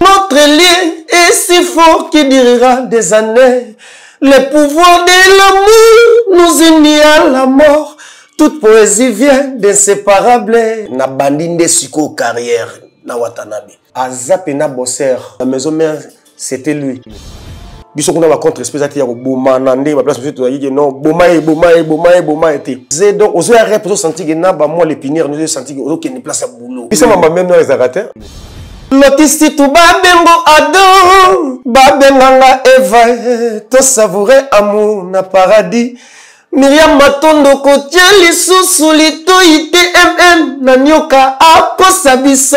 Notre lien est si fort qu'il durera des années. Le pouvoir de l'amour nous unit à la mort. Toute poésie vient d'inséparable. Na bandinde siko carrière na Watanabe. Azap na bosser. La maison mère, c'était lui. Biso kuna ba contre espèce ati ya boma nande ba place to yi non boma été. C'est donc aux arrêts pour sentir que na ba moi l'épinière nous sentir que OK ni place à boulot. Puis ça m'a même dans les arrêts. Lotisti tu ba bengo ado ba benganga Eva to savourer amour na paradis. Miriam Matondo kotia lisusu litoyite na nyoka akosa biso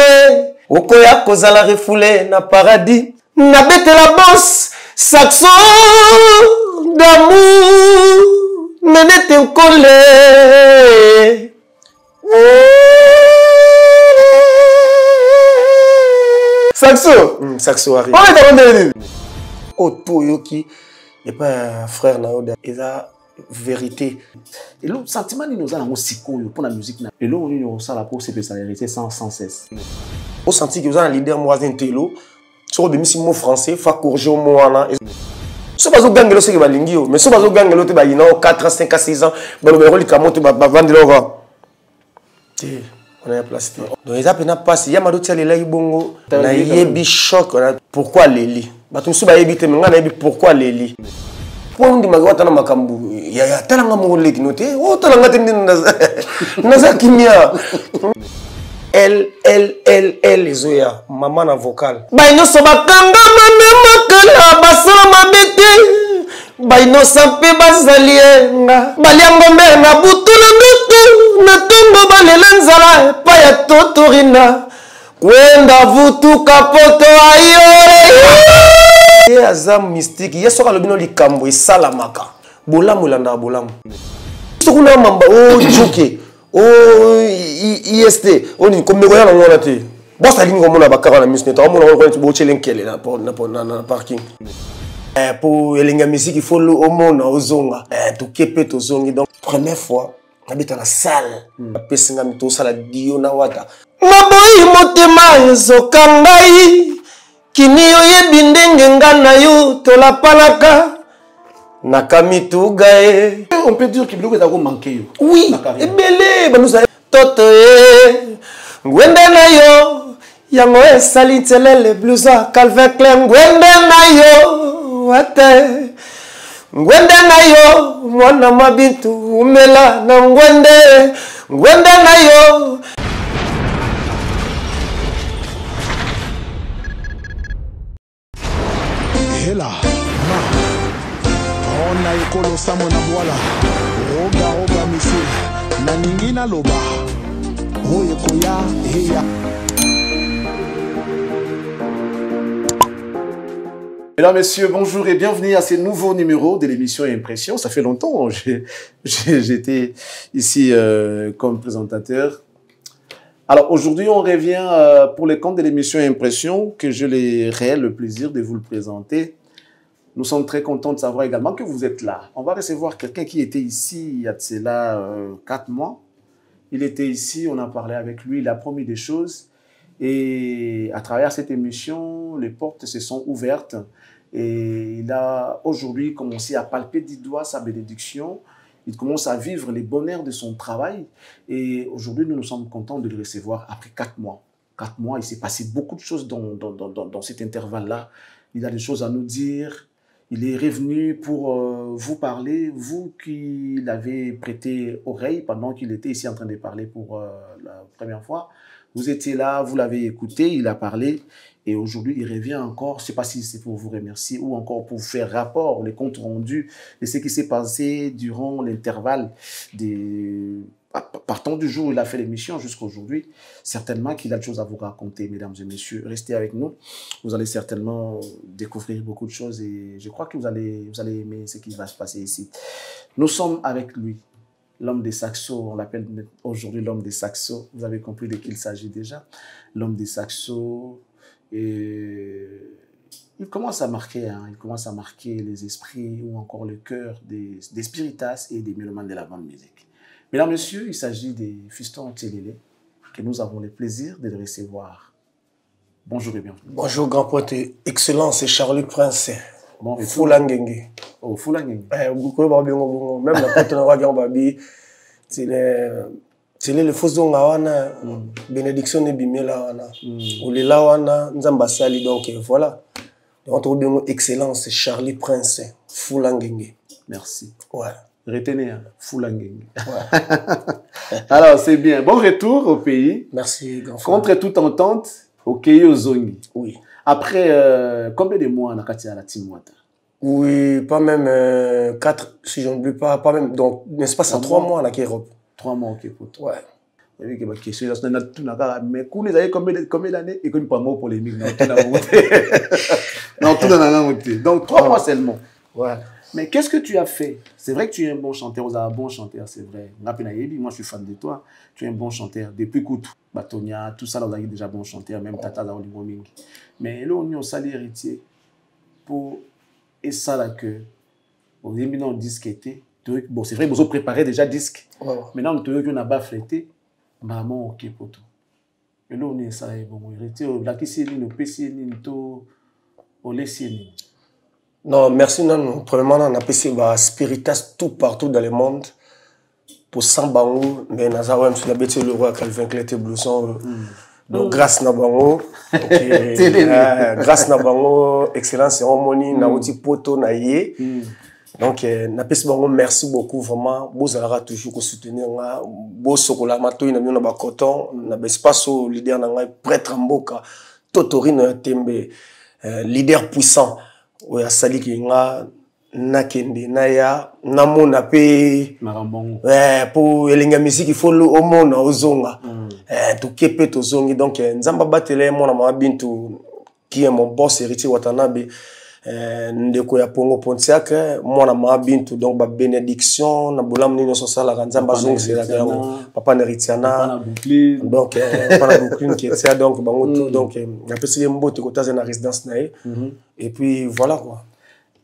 okoya kozala refoulé na paradis na bete la bosse saxo d'amour menete nkole saxo arrive oto yoki et pas frère na oda eza vérité. Et le sentiment de nous allons aussi pour la musique. Et là, on a ça la pour se spécialiser sans cesse. Au senti que vous avez un leader moi un télo sur des mot français, fa corriger au mot là. Ce pas au gang le c'est que balingio, mais ce pas au gang le te ba ina 4 5 6 ans, ba le rôle ka monte ba vendre là. On a place. Donc ils appellent pas si ya mado tele là ibongo na yebi choc pourquoi Leli. Ba tout so ba yebi te nga na yebi pourquoi Leli. On dit que na makambu ya talanga mo leki note o talanga tindi naza kimia elle zoya maman na vocal baino so bakanga mama makala basala mabete baino sampe bazalienga baliango mbe na butu na tumbo balelenzala pa ya totorina kwenda vutu kapoto ayo azam mystique yesoka lobino likambo esalamaka bolamu landa bolamu sokuna mamba o joke o ist oni komeko ya ngona te bossa lingo mona bakara na musneta o mona ko bo chelenkele na parking pour elenga musique il faut au mona ozonga to kepe to zongi donc première fois habita na salle apesinga mito sala dio na wata maboyi motema ezokangai Kini oyebi ndenge nga na yo tolapalaka nakamituga e. On peut dire que biloko ezako manqué yo. Oui, ebele banusa toto e. Ngwende na yo yango esali ntelele blusa Calvin Klein ngwende na yo wate. Ngwende na yo mwana mabintu umela na ngwende na yo. Hela, ma, on a ekolo samo na boala, roga mise, na ningina loba, oye koya, heya. Mesdames, Messieurs, bonjour et bienvenue à ce nouveau numéro de l'émission Impression. Ça fait longtemps, j'étais ici comme présentateur. Alors aujourd'hui, on revient pour le compte de l'émission Impression, que j'ai le réel plaisir de vous le présenter. Nous sommes très contents de savoir également que vous êtes là. On va recevoir quelqu'un qui était ici il y a de cela 4 mois. Il était ici, on a parlé avec lui, il a promis des choses. Et à travers cette émission, les portes se sont ouvertes. Et il a aujourd'hui commencé à palper du doigt sa bénédiction. Il commence à vivre les bonheurs de son travail. Et aujourd'hui, nous sommes contents de le recevoir après 4 mois. 4 mois, il s'est passé beaucoup de choses dans cet intervalle-là. Il a des choses à nous dire. Il est revenu pour vous parler, vous qui l'avez prêté oreille pendant qu'il était ici en train de parler pour la première fois. Vous étiez là, vous l'avez écouté, il a parlé. Et aujourd'hui, il revient encore, je ne sais pas si c'est pour vous remercier ou encore pour faire rapport, les comptes rendus de ce qui s'est passé durant l'intervalle partant du jour où il a fait l'émission jusqu'à aujourd'hui. Certainement qu'il a des choses à vous raconter, mesdames et messieurs. Restez avec nous. Vous allez certainement découvrir beaucoup de choses et je crois que vous allez aimer ce qui va se passer ici. Nous sommes avec lui, l'homme des saxos. On l'appelle aujourd'hui l'homme des saxos. Vous avez compris de qui il s'agit déjà. L'homme des saxos. Et il commence à marquer, il commence à marquer les esprits ou encore le cœur des spiritas et des mélomanes de la bande musique. Mesdames, Messieurs, il s'agit des Fiston Tchelele que nous avons le plaisir de le recevoir. Bonjour et bienvenue. Bonjour, grand pote. Excellent, c'est Charlie Prince. Bon, Fulangenge. Oh, Fulangenge. Même la pote n'a pas babi. C'est le faux dong awana. Bénédiction ne bimela wana. Ou les la wana. Nzamba sali donc voilà. On trouve bien excellent, c'est Charlie Prince. Fulangenge. Merci. Ouais. Retenez, Fulangenge. Ouais. Alors, c'est bien. Bon retour au pays. Merci, grand frère. Contre toute entente, au Kei Ozongi. Oui. Après, combien de mois on a à la team Wata? Oui, pas même 4, si je n'oublie pas même. Donc, n'est-ce pas, ça 3 mois à la Europe. 3 mois, ok, pour toi. Ouais. Il y a une question, mais combien d'années et combien de mots polémiques? Non, tout dans la langue. Donc, 3 mois seulement. Ouais. Mais qu'est-ce que tu as fait? C'est vrai que tu es un bon chanteur, vous avez un bon chanteur, c'est vrai. Moi, je suis fan de toi. Tu es un bon chanteur. Depuis Koutou, Batonia, tout ça, vous avez déjà bon chanteur, même Tata Zaolimoming. Mais là, on est au salaire héritier pour et ça là que on est mis dans le disque était. Bon, c'est vrai, vous avez préparé déjà disque. Ouais. Maintenant, on a pas flété. Maman, ok, pour tout. Et là, on est ça, bon, héritier, la qui c'est le PC, on laisse. Non, merci. Non, premièrement, on a apprécié Spiritas tout partout dans le monde. Pour 100 bangou, mais on a sur la bête le roi Calvin Clété Blouson. Donc, grâce à Bango, grâce à Bango, excellence cérémonie, na outi poto na yé. Donc, na pesi Bango, merci beaucoup vraiment. Vous allez toujours que soutenir nga. Bo sokola mato ina miona ba coton, na espace leader na nga prêtre mboka, Totorino Tembe, leader puissant. Oui, à sali ki nga nakende naya namona pe pour elenga musique il faut le omona ozonga to kepe to zongi donc nzamba batele mona ma bintu qui est mon boss héritier Watanabe ndeko ya Pongo Pontiac mona ma bintu donc ba bénédiction na bolam nino so sala nzamba zongi c'est la papa Neritiana donc papa Brooklyn qui est donc bango tout donc na pesi mbote ko taza na résidence nae et puis voilà quoi.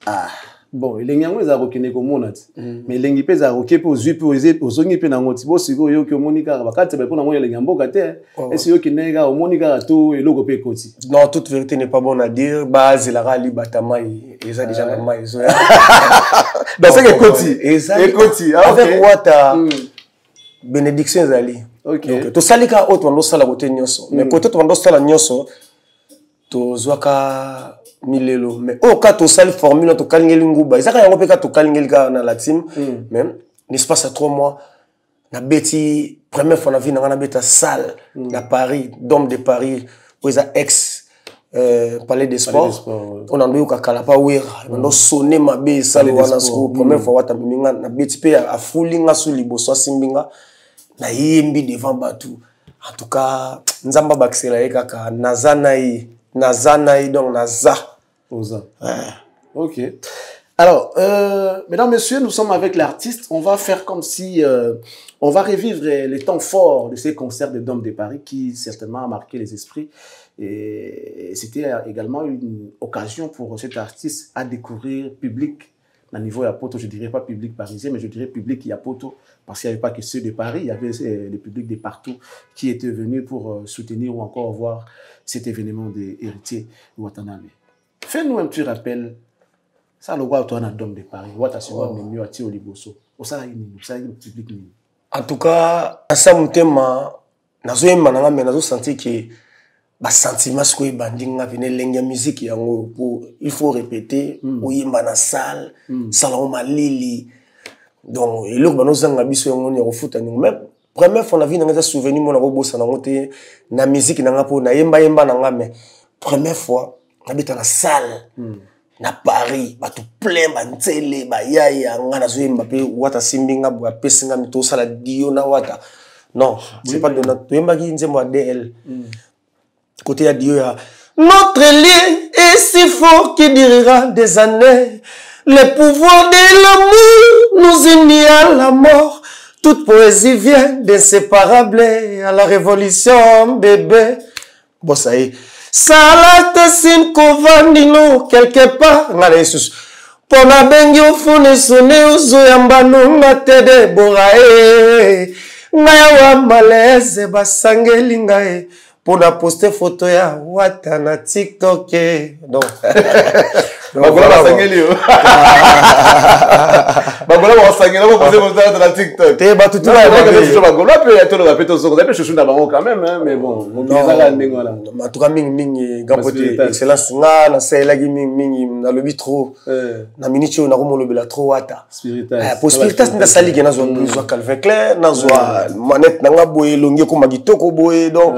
Ah bon, les gens ils ont reconnu comme on a dit, mais les gens ils ont reconnu pour jouer pour aux autres ils n'ont pas si vous yo que Monica va quand c'est pour moi les gens beaucoup terre et si yo qui n'est pas Monica tout et logo pe côté. Non, toute vérité n'est pas bon à dire. Base la rali batama ils ont déjà normal ils ont. Dans ce que côté et côté avec Wata bénédiction zali. OK. Donc to salika autre on sala côté nyoso mais côté to on sala nyoso to zwaka milelo mais au cas to sali formule to kalingeli nguba izaka yango pe ka to kalingeli ka na la team même n'est-ce pas ça 3 mois na beti première fois na vie na beta salle na Paris Dôme de Paris où ils a ex palais des sports on a ndoyo ka kala pa wera on sonné ma be salle wana so première fois wata minga na beti pe a fulinga su liboso simbinga na yimbi devant batu en tout cas nzamba bakisela ekaka nazana donc naza Oza. Ok. Alors, mesdames, messieurs, nous sommes avec l'artiste. On va faire comme si on va revivre les temps forts de ces concerts de Dôme de Paris qui certainement a marqué les esprits. Et c'était également une occasion pour cet artiste à découvrir public à niveau Yapoto. Je dirais pas public parisien, mais je dirais public Yapoto parce qu'il n'y avait pas que ceux de Paris, il y avait les publics de partout qui étaient venus pour soutenir ou encore voir cet événement des héritiers Watanabe. Fais-nous un petit rappel. Ça, le roi, toi, on a Dôme de Paris. En tout cas, à ça, je senti que le sentiment que la musique, il faut répéter, il y a une salle, salon malili. Donc, il y a une foot. Même première fois, on a vu un souvenir, la musique, mais première fois, on a dans la salle, na Paris, ba tout plein, ba ntele, ba yaya, ngana zoe mbappé, wata simbinga, ba pesinga mito sala dio na wata. Non, c'est pas de notre. Tu m'as dit DL. Côté à Dieu, notre lien est si fort qu'il durera des années. Le pouvoir de l'amour nous unit à la mort. Toute poésie vient d'inséparable à la révolution, bébé. Bon, ça y est. Salate sin kovandino quelque part ngale Jesus pona bengi ofune sone uzo yambanu matede borae ngaya wa malaise basangeli ngae pour la poster photo ya wata na TikTok. Donc Bagola basangeli yo. Bagola basangeli ko poser photo dans la TikTok. Te ba tout tout ba bagola peut être le bapeto so peut chouchou na bango quand même hein, mais bon mobiliser ndingo là. En tout cas mingi gapote excellence nga na sela gi mingi na lobi trop na minute na ko molobela trop wata. Spiritas. Pour Spiritas nda sali ke na zo zo Calvin Klein na zo manette na nga boye longi ko magitoko boye donc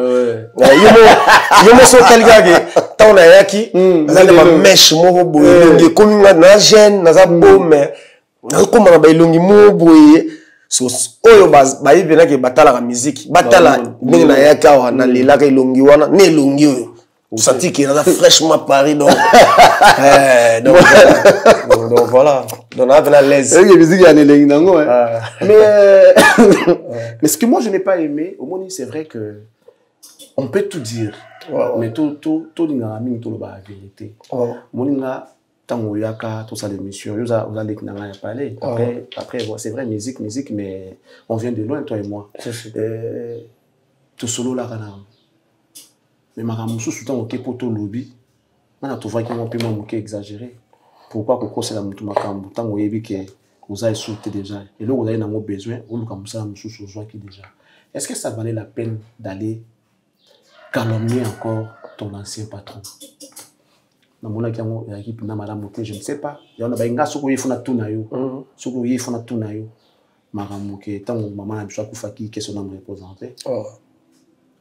yomo so kalgage tauna yaki na ma mesh mo boye longi komi na jeune na za beau mais na ko ma ba longi mo boye so oyo ba yibena ke batala ka musique batala mingi na yaka na lela ka longi wana ne longi oyo senti que na fraîchement Paris donc donc voilà donc on a la l'aise et musique ya nelengi nango mais ce que moi je n'ai pas aimé au moins c'est vrai que on peut tout dire mais tout linga mingi tout le ba vérité moninga tango yaka tout ça l'émission vous allez parler après c'est vrai musique mais on vient de loin toi et moi tout solo là kana mais makambo sous temps OK pour tout lobby on a trouvé qu'il un peu moins exagéré pourquoi que c'est la mutu makambo tango yebi que vous avez sauté déjà et là vous avez n'avons besoin ou comme ça sous joie qui déjà est-ce que ça valait la peine d'aller calomnier encore ton ancien patron na mona ki yango ya équipe na madame Moté je ne sais pas ya na ba nga soko yefuna tuna yo soko yefuna tuna yo makambo ke tango maman na biso akufa ki question na me représenter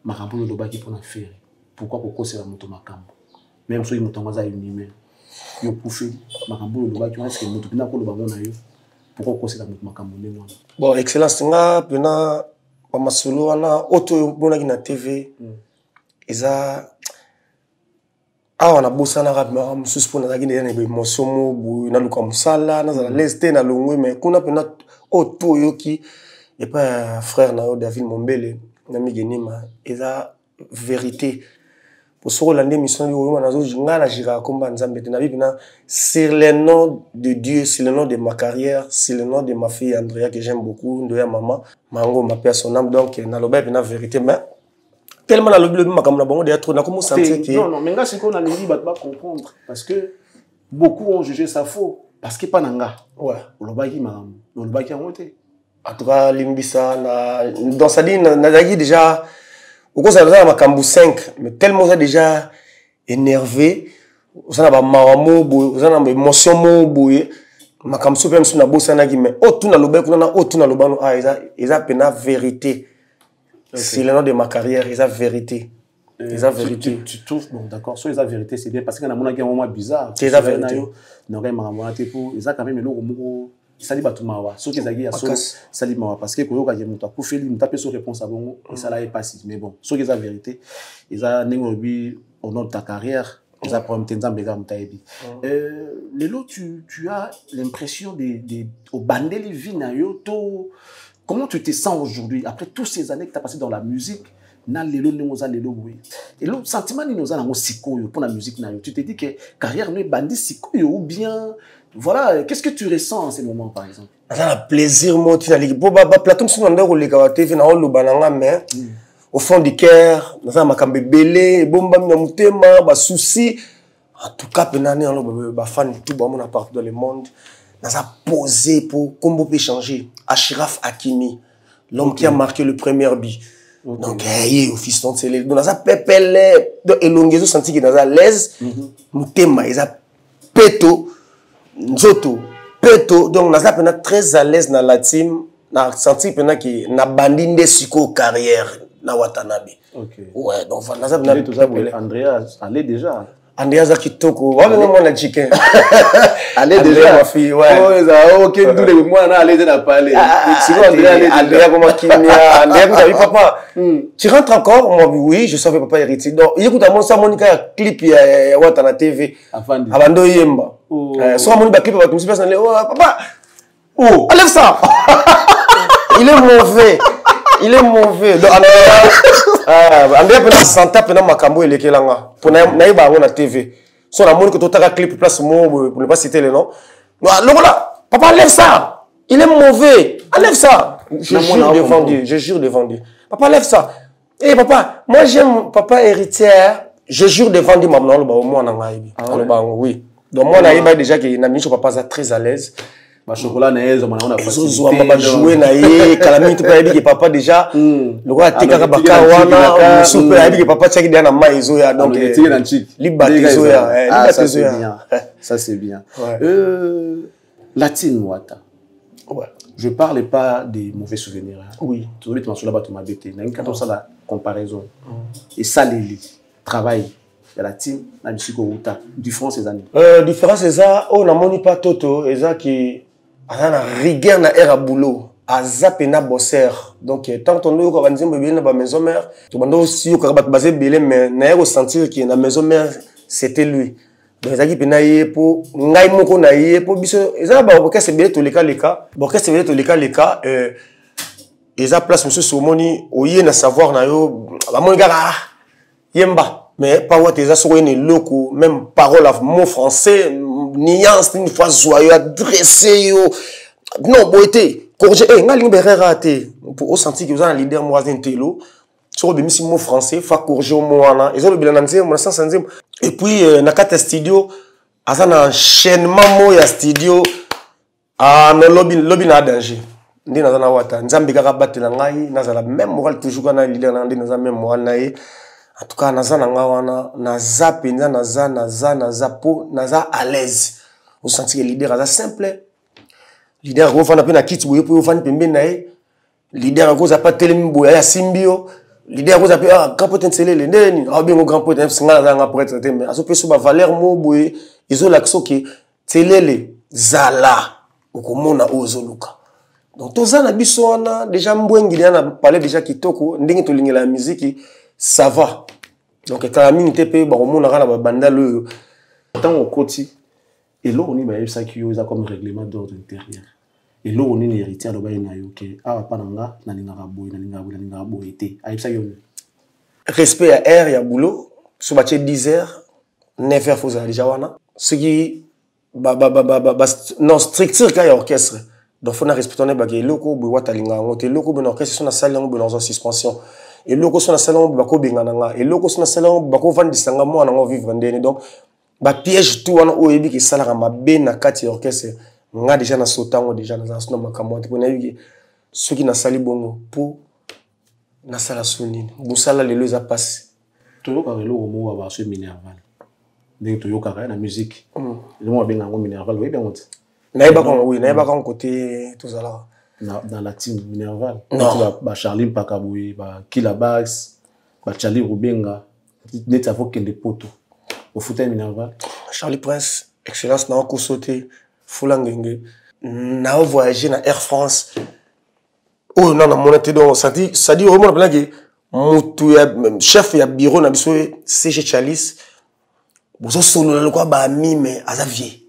makambo lo ba ki pona faire pourquoi ko c'est la moto makambo même so moto ngaza unime yo kufi makambo lo ba ki est-ce que moto bina ko lo ba mona yo pourquoi ko c'est la moto makambo ne non bon excellence nga pena pa masolo wana auto bona ki na TV eza awa na bosana rapidement mususu pona zaki ndena be émotion mo bu na luka musala na za leste na longwe mais kuna pena auto yoki et pas frère na David Mombele na migenima eza vérité pour ce rôle de mission yo na zo jinga na jira komba nzambe te na bibina sur le nom de Dieu sur le nom de ma carrière sur le nom de ma fille Andrea que j'aime beaucoup ndoya maman mango ma personne donc na loba pena vérité mais tellement la lobby makamna bango de trop na comme sentir que non mais nga c'est qu'on a les ba comprendre parce que beaucoup ont jugé ça faux parce que pas nanga ouais lobaki makambo lobaki en monté en tout cas limbisa na dans sa dit na dagi déjà au cause ça makambo 5 mais tellement ça déjà énervé ça na ba maramo boy ça na ba émotion mo boy makambo so même sur na bosana ki mais o tout na lobaki na o tout na lobano ah eza pena vérité. C'est le nom de ma carrière, ils ont vérité. Ils ont vérité. Tu trouves, bon d'accord, soit ils ont vérité, c'est bien parce qu'il y a un moment bizarre. C'est la vérité. Non, ils ont quand même le logo, sali batumawa. Ceux qui ont dit, sali mawa. Parce que quand ils ont dit, pour faire une tape sur réponse à bon, et ça là est passé. Mais bon, ceux qui ont vérité, ils ont négocié au nom de ta carrière. Ils ont promis de t'aider. Lélo, tu as l'impression de au bandeli vinayo to. Comment tu te sens aujourd'hui, après toutes ces années que tu as passées dans la musique, na lelo nemoza lelo oui. Et le sentiment ni noza nango sikoyo pour la musique na yo. Tu te dis que carrière ne bandi sikoyo ou bien voilà, qu'est-ce que tu ressens en ces moments par exemple? Ça a plaisir moi tu n'as pas ba plateau sur ndeko le ka TV na lo bananga mais au fond du cœur, na makambe belé, bomba na mutema, ba souci. En tout cas penane on ba fan tout ba mon partout dans le monde. Nous avons posé pour comment peut changer. Achraf Hakimi, l'homme qui a marqué le premier but. Donc, il au fiston de Célé. Donc, nous avons pépélé. Donc, et l'on a senti que nous avons l'aise. Nous avons péto. Nzoto. Péto. Donc, nous avons très à l'aise dans la team. Nous avons senti que nous avons bandé des sucos carrière. Dans Watanabe. Ouais, donc, nous avons tout ça. Andrea allait déjà. Andrea Zakitoko, ouais, mais moi, la chicken. Allez déjà, ma fille, ouais. Oh, ok, nous, les moi, on a allé déjà parler. Sinon, Andrea, comment qu'il y a, Andrea, vous avez papa. Tu rentres encore? Moi, oui, je savais papa héritier. Donc, écoute, à mon ça, Monica, clip, il y a Watana TV. Abando Yemba. Soit Monica, clip, tu me dis, oh, papa. Oh, enlève ça. Il est mauvais. Il est mauvais. Donc, Andrea pena santa pena makambo elekelanga pona naiba ngona TV so na moni que totaka clip place mo pour ne pas citer les noms là papa enlève ça il est mauvais enlève ça je jure devant Dieu papa enlève ça Eh papa, moi j'aime papa héritière. Je jure devant lui, maman, au moins on a oui. Donc moi on a déjà que na micho papa est très à l'aise. Ba chocolat na ezo on a facilité. Ba jouer na ye, calamite pa yebi que papa déjà. Le roi tika ka baka wana, super yebi que papa tchaki dia na maizo ya donc libatizo ya. Ça c'est bien. Ça c'est bien. Latine Wata. Ouais. Je parle pas des mauvais souvenirs. Hein. Oui. Tout le monde là-bas, tu m'as bêté. Quand on a la comparaison. Et ça, les travail. Il y a la team, la musique au Outa. Différence ces années. Différence c'est ça. On n'a moni pas Toto. Et ça qui a la rigueur na air à boulot. A zapena bosser. Donc tant qu'on nous quand on dit bébé na maison mère, tout le monde aussi au karabat basé belé mais na air sentir que na maison mère c'était lui. Donc ezaki pena ye po ngai moko na ye po biso eza ba orchestre belé to leka orchestre belé to leka eza place monsieur Somoni oye na savoir na yo ba moni kaka yemba mais pas what eza so ne loko même parole à mot français nuance une fois joyeux adressé yo non boité corriger ngai libérer raté pour sentir que vous avez un leader moi un télo sur le mot français fa corriger au mot là ils ont le bilan en mon sens et puis na kata studio asa na enchaînement mo ya studio no lobby na danger ndi na na wata nzambe kaka batela ngai na la même moral toujours na leader na ndi na même moral na ye en tout cas naza na ngawana na za penza naza po naza à l'aise au sentir que leader asa simple leader ko fana pe na kit boye po fana pembe na ye leader ko za pas telemi boya ya simbio leader ko za pe grand pote nselele ndeni bien grand pote singa za nga prêtre te mais aso pe so ba valeur mo boye izo l'action que telele zala okomona ozoluka donc toza na biso wana déjà mbwengi na parler déjà kitoko ndenge to lingela la musique ça va donc quand mingi te pe ba komona kana ba banda le tant au côté et là on est ça qui est comme règlement d'ordre intérieur et là on est héritier de baina yo que pa nanga na ninga boy été aïe ça yo respect à air ya boulot so ba 10h 9h faut déjà wana ce qui non structure ka ya orchestre donc faut na respecter ba ke loko bo wata linga ngote loko bo orchestre so na salle ngo bo en suspension et loko so na salle ngo ba ko bengana nga et loko so na salle ngo ba ko vandisanga mo na ngo vivre ndeni donc ba piège tout wana o yebi ki sala ka mabe na kati orchestre nga déjà na sotango déjà na sona makamwa te pona yebi ceux qui na sali bongo pour na sala sonine bu sala lelo za passe to yo ka lelo mo ba so minerval ndenge to yo ka na musique le mo benga ngo minerval oui bien honte naïba quand côté tout ça là dans la team minerval ba Charlie Pakaboué ba Kilabax ba Charlie Rubenga net avant que des poteaux au foot minerval Charlie Prince excellence na ko sauter fulangenge na voyager na Air France oh non na monate donc ça dit vraiment plan que mutu ya chef ya bureau na biso CG Chalis bozo solo na quoi ba mime azavie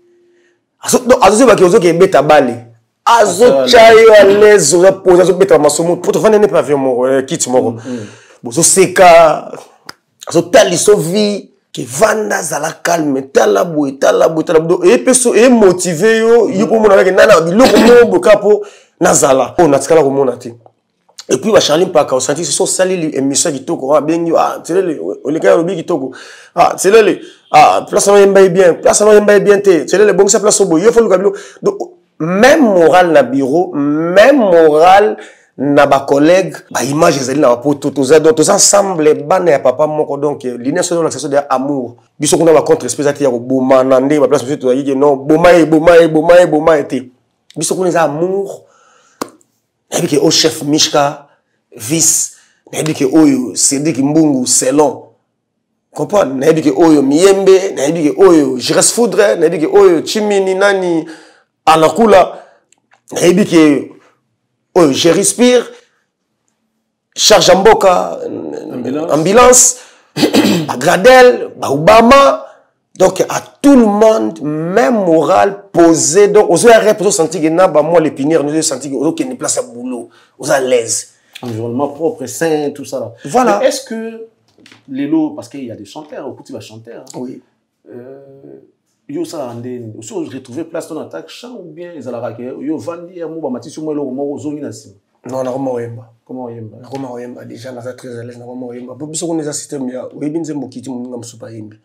azo ba ke ke beta bale azo chayo à l'aise za poser azo beta masomo pour te vendre ne pas avion mo kit mo bozo seka azo taliso vie que vanda zala calme talabo et peso et motivé yo ko mona avec nana biloko mo bokapo nazala on atikala ko mona te et puis ba Charlie Paka au senti so sali émission kitoko bengi tselele oleka robi kitoko tselele place no yemba bien te tselele bon sa place bo yo faut le kabilo donc même moral na bureau même moral na ba collègue ba image ezali na poto tous ensemble bana ya papa moko donc l'idée c'est l'accession de amour biso kuna ba contre espèce ya ko boma na ndé ba place monsieur to yiki non boma été biso kuna za amour na bi ke au chef Mishka vice na bi ke oyo Cédric Mbungu selon comprendre na bi ke oyo Miembe na bi ke oyo Jires Foudre na bi ke oyo Chimini nani Alakula na bi ke oh, je respire, charge en boca, ambulance, Gradel, Obama, donc à tout le monde, même moral posé, donc aux autres sentir que n'a pas moi l'épinière, nous sentir que qu'il y a une place à boulot, aux à l'aise. Environnement propre, sain, tout ça là. Voilà. Est-ce que les lots, parce qu'il y a des chanteurs, beaucoup de chanteurs. Oui. Yo ça andé aussi retrouver place dans attaque chant ou bien ils allaient raquer yo vandi ya mo ba mati sur moi lo mo ozongi na sim Non, nakoma oyemba. Comment oyemba? Nakoma oyemba déjà naza très à l'aise nakoma oyemba. Po biso kuna za système ya oyebi nzembo kiti muninga musupa yembi.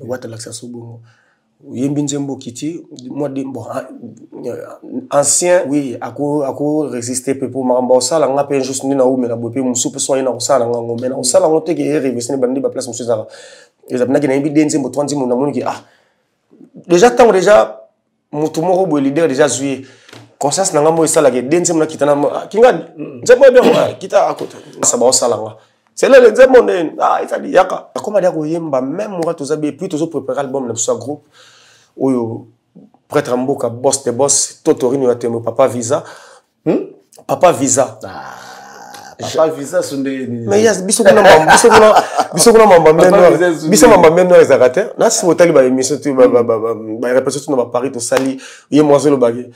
Wata laksa sobongo. Yembi nzembo kiti moi de bon ancien oui ako résister pe pour maramba osala nga pe juste ni na ou mena bope musupa so ina osala nga ngombe na osala ngote ke révisé bandi ba place musupa za. Ezabna ki na yembi nzembo 30 mo na moni ki déjà tant déjà mutu moko bo leader déjà zui conscience nanga mo esala ke denze mona kitana kinga nzembo bien kita akota ça ba osala nga c'est là le nzembo ça dit yaka akoma dia ko yemba même moi to zabe puis to préparer album na so groupe oyo prêtre mboka boss de boss totorino ya temo papa visa papa visa Papa visa sonde mais yes biso kuna mamba même biso mamba même ezakate na si motali ba émission tu ba répétition na Paris to sali ye moiselo bagi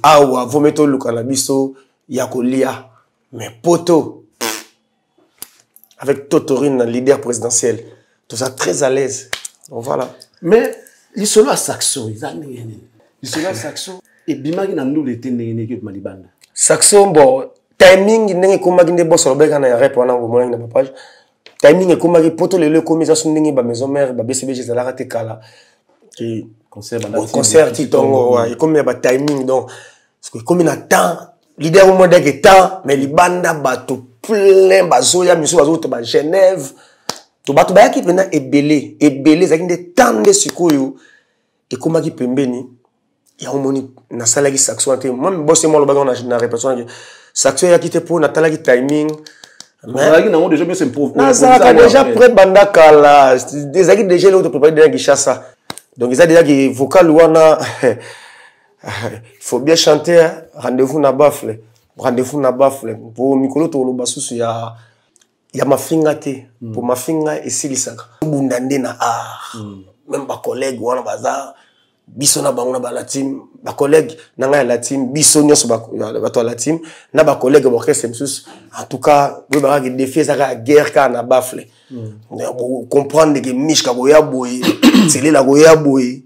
awa vometo lukala biso ya kolia mais poto avec Totorine leader présidentiel tout ça très à l'aise donc voilà mais lisolo à Saxo lisolo à Saxo et bimaki na ndule etendenge ke malibanda Saxo bon timing ndenge komaki nde boss robeka na rap wana ngomona na page timing komaki poto lelo komisa ndenge ba maison mère ba BCBG za la raté kala qui concert titongo wa comme ba timing donc parce que comme na temps leader au monde que temps mais libanda bato plein bazoya miso bazo ba Genève to bato ba yaki pena ebele zaki nde temps de sikoyo et komaki pembeni ya omoni na sala ki Saxo ante moi boss moi lo baga na répétition Saxo ya kité pour na tala ki timing mais qui n'a déjà bien s'improve ça déjà près banda kala des aki déjà l'autre préparé dans Kinshasa donc ils a déjà qui vocal wana il faut bien chanter rendez-vous na bafle pour mikolo to lo basusu ya mafinga te pour mafinga esilisaka bundande na même ba collègue wana baza biso na bango na ba la team ba collègue na nga la team biso nyoso ba to la team na ba collègue ba orchestre msus en tout cas we ba ga défi ça ga guerre ka na bafle comprendre que mishka go ya boy c'est la go ya boy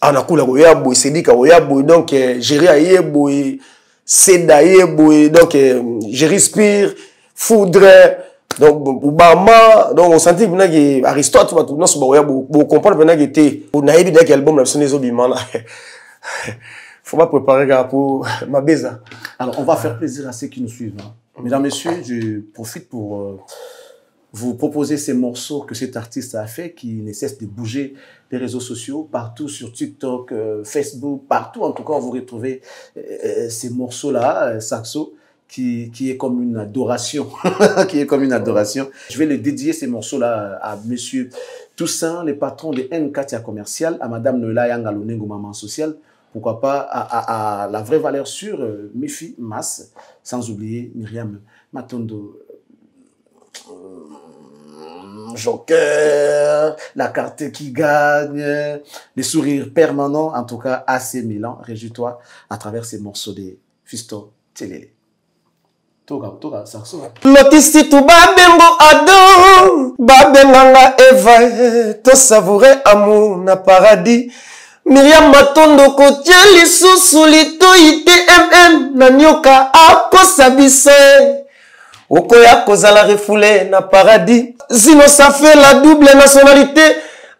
ana kula go ya boy c'est dit ka go ya boy donc gérer aye boy c'est d'ailleurs boy donc je respire foudre donc Obama donc on sentit que Aristote va tout non so ba comprendre pendant que était on a évidemment que album la sonné zobimana faut pas préparer pour ma beza. Alors on va faire plaisir à ceux qui nous suivent mesdames messieurs je profite pour vous proposer ces morceaux que cet artiste a fait qui ne cesse de bouger les réseaux sociaux partout sur TikTok Facebook partout en tout cas vous retrouvez ces morceaux là Saxo qui est comme une adoration, qui est comme une adoration. Je vais les dédier ces morceaux-là à Monsieur Toussaint, le patron de Nkatia Commercial, à Madame Noëlla Yangalonengo Maman Social, pourquoi pas à la vraie valeur sûre, Mifi Mas, sans oublier Myriam Matondo, Joker, la carte qui gagne, les sourires permanents, en tout cas AC Milan, réjouis-toi à travers ces morceaux de Fisto Télélé. Toga, Saxo. Lotisi tu babengo ado, babenganga Eva, to savourer amour na paradis. Myriam Matondo kotia lisusu lito ITMM na nyoka akosa biso. Okoya kozala refoulé na paradis. Sinon ça fait la double nationalité.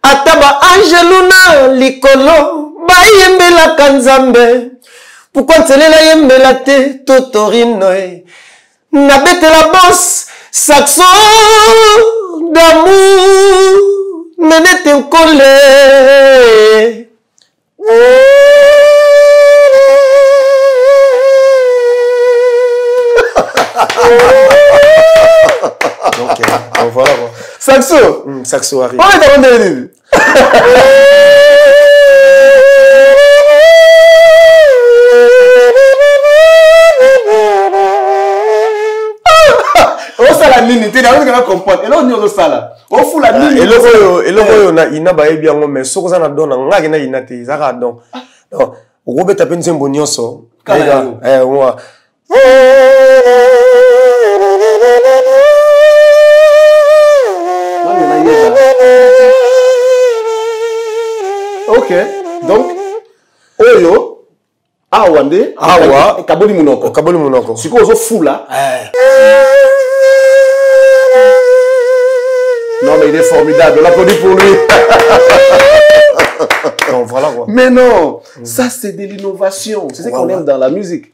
Ataba Angeluna likolo, ba yembela kanzambe. Pourquoi nselela yembela te Totorino Nabete la bosse, Saxo d'amour, menete nkole. Donc voilà quoi. Saxo, Saxo arrive. Oh, t'as rendu. Nini te na nga comprendre elo nyozo sala o fula nini elo na ina ba ebi yango mais soko za na dona ngaki na ina te zaka don donc robeta pe nzembo nyonso kala moi OK donc oyo Awa nde. Awa. Kaboli Munoko. Kaboli Munoko. Si quoi, fou là. Non, mais il est formidable. On applaudit pour lui. Donc, voilà quoi. Mais non, ça c'est de l'innovation. C'est ce qu'on aime dans la musique.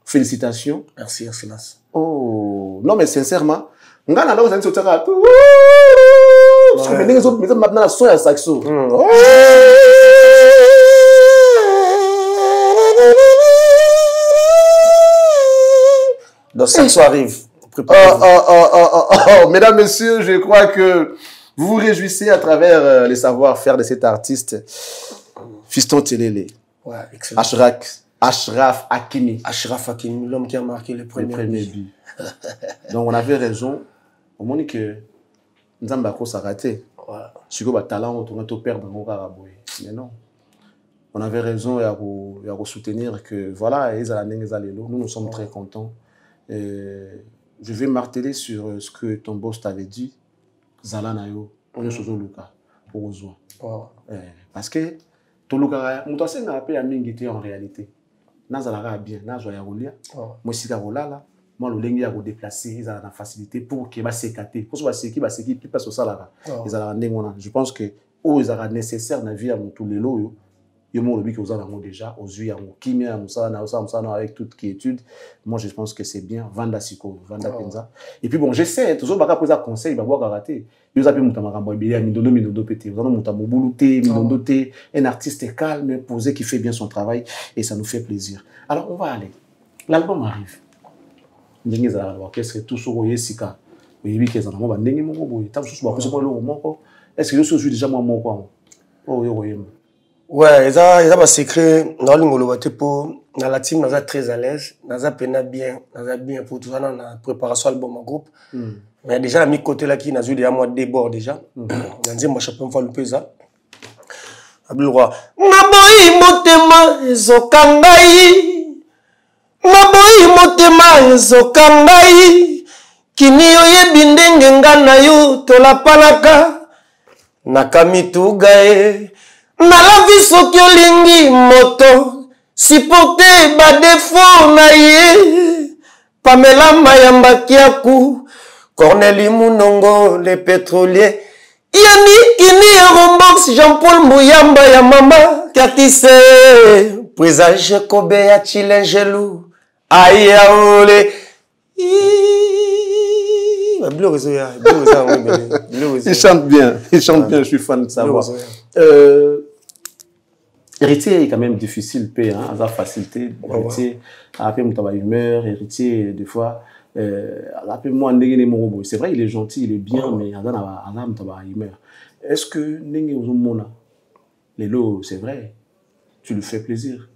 Félicitations. Merci, excellence. Oh, non, mais sincèrement, on a là, vous allez sortir à tout. Maintenant, la son et la saxo. Donc, saxo arrive. Mesdames, messieurs, je crois que vous vous réjouissez à travers les savoir-faire de cet artiste. Fiston Télélé. Ouais, excellent. Ashraf Hakimi. Ashraf Hakimi, l'homme qui a marqué le premier but. Donc, on avait raison. On m'a dit que Nzambako s'est raté. Si on a talent, on a tout perdre dans le mais non. On avait raison et à soutenir que voilà, nous nous sommes très contents. Je vais marteler sur ce que ton boss t'avait dit. Zalanayo, on est sur Luka pour Ozoa. Parce que ton Luka, on doit se rappeler à Mingité en réalité. Nazala bien, Nazala Rolia. Moi, si Karola, moi, le lengue a déplacé, ils ont la facilité pour qu'il va s'écarter. Pour que qui va s'écarter, plus passe au salaire. Je pense que ils ont nécessaire dans la vie à tous les lots. Il y a le but que vous avez déjà aux yeux, avec toute quiétude. Moi, je pense que c'est bien. Vanda Siko, Vanda Penza. Et puis bon, j'essaie toujours de poser un conseil, il va voir karaté. Vous avez un artiste calme, posé, qui fait bien son travail et ça nous fait plaisir. Alors, on va aller. L'album arrive. Qu'est-ce que tout ce que Sika? Est-ce que je suis déjà moi? Ouais, ça va secret dans le pour dans la team naza très à l'aise, naza pena bien pour tout ça dans la préparation album en groupe. Mais déjà à mi côté là qui n'a eu déjà moi débord déjà. Dans moi chapeau me faire le pesa. Abdul Roi. Naboyi motema ezokangai. Naboyi motema ezokangai. Kini oyebi ndenge ngana yo tolapalaka. Nakamitugae. Nalavi soki olingi moto supporter ba défaut na ye Pamela Mayamba Kiaku Corneli Munongo le pétrolier Yani Kini Rombox Jean-Paul Mouyamba ya mama Katise Présage Kobe ya Chilengelou Ayaole Il chante bien, je suis fan de sa voix. Héritier est quand même difficile, à la facilité. Héritier, après mon travail humeur, héritier, des fois, après moi, c'est vrai, il est gentil, il est bien, mais il a un travail humeur. Est-ce que les lots, c'est vrai, tu lui fais plaisir?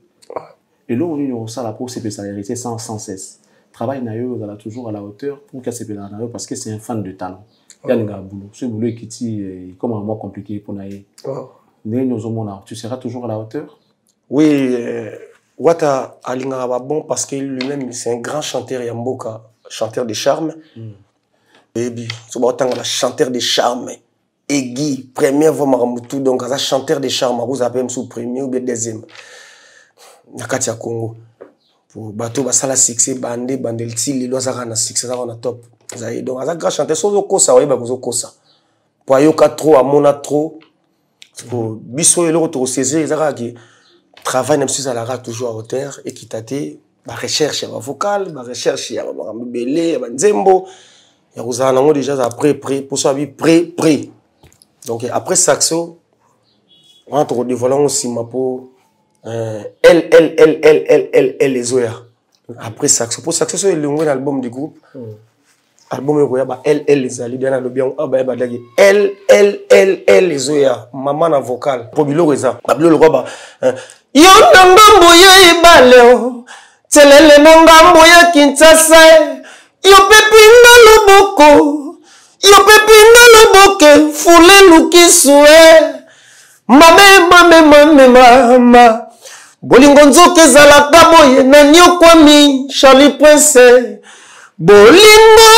Et là, on a ça la peau, c'est ça, héritier sans cesse. Travail naïo, elle a toujours à la hauteur pour qu'elle se pèle parce que c'est un fan de talent. Il y a un boulot. Ce boulot qui est comme un mois compliqué pour naïe. Tu seras toujours à la hauteur? Oui, Wata Alinga va bon parce que lui-même c'est un grand chanteur Yamboka, chanteur de charme. Et puis, c'est un chanteur de charme. Egui, première voix Maramutu, donc un chanteur de charme, vous appelez sous premier ou bien deuxième. Nakatia Congo. Pour bateau basala succès bandé bandelti les lois na succès ça on a top. Donc un grand chanteur so kosa ouais ba kosa. Pour yoka trop amona trop. Pour biso et l'autre au saisir ça qui travail même si ça la toujours à hauteur équitaté, ba recherche ya vocal, ba recherche ya ba belé, ba nzembo. Ya uzana ngo déjà après pour ça bi pré. Donc après saxo on entre dévoilant aussi ma peau les Zoya. Après saxo. Pour saxo, c'est l'album du groupe. Album les Ali, bien le bien. Les Zoya. Maman en vocal. Pour Bilo Reza. Bablo le roi. Yo nangambo yo ibaleo. Telele nangambo yo Kinshasa. Yo pepinga loboko. Yo pepinga loboke. Fule lukisue. Mama. Bolingo nzoke zalaka boye na nyokwami Charlie Prince. Bolingo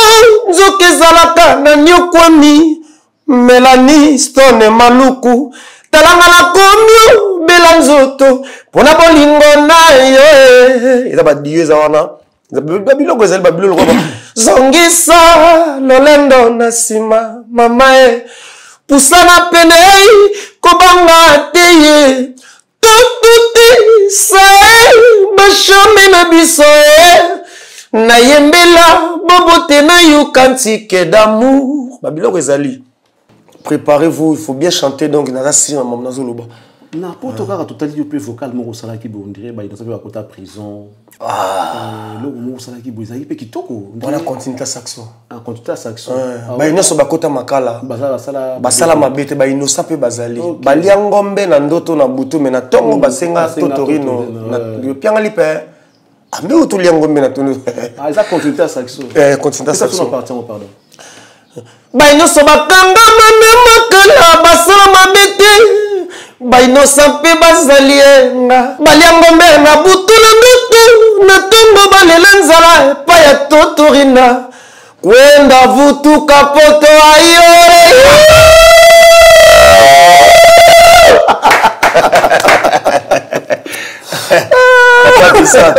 nzoke zalaka na nyokwami Melanie Stone Maluku. Talanga na komyo nzoto pona bolingo na yo eza ba dieu za wana babiloko ezali babiloko zongisa lolendo na sima mama pusana pene kobanga te ye totuti sae bashome na biso na yembela bobote na yukantike d'amour babiloko ezali. Préparez-vous, il faut bien chanter donc na si maman nazoloba na poto kaka totali peu vocal moko sala ki bo ndire ba inosa pe ba kota prison lo mo sala ki bo ezali pe kitoko voilà continue saxo continue saxo ba inoso ba kota makala basala mabete ba inosa pe bazali balia ngombe na ndoto na butu me na tongo basenga totorino na pianga lipe ambe utulia ngombe na tunu eza continue saxo continue saxo pardon bainoso bakanga mame makala basala mabete bainosa mpe bazalienga balia ngombe na butu na ndoto na tongo balela nzala epai ya totorina kwenda vutuka poto ayo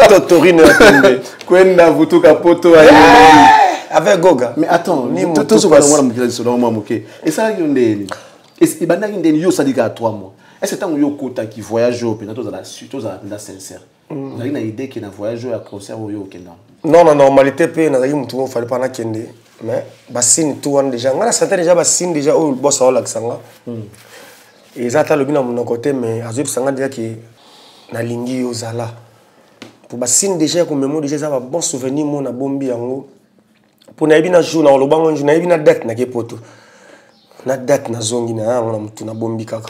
totorina kwenda vutuka poto ayo avec Goga. Mais attends, tout ce qu'on a et ça, il y a yo sadika à 3 mois. Est-ce que tu as un quota qui voyage au Pénato dans la suite, la sincère? Vous avez une idée qu'il y a un voyage à concert au Kenya? Non, non, normalité, il fallait pas Kende. Mais, bassine tout déjà. On a certains déjà bassine déjà au boss à l'accent. Et ça, tu as le bien à mon côté, mais à Zub déjà qui na lingi aux ala. Pour bassine déjà, comme mémoire déjà, ça va bon souvenir, mon a bombi en pour na jour na lobango na na date na kepoto na date na zongi na mutu na bombi kaka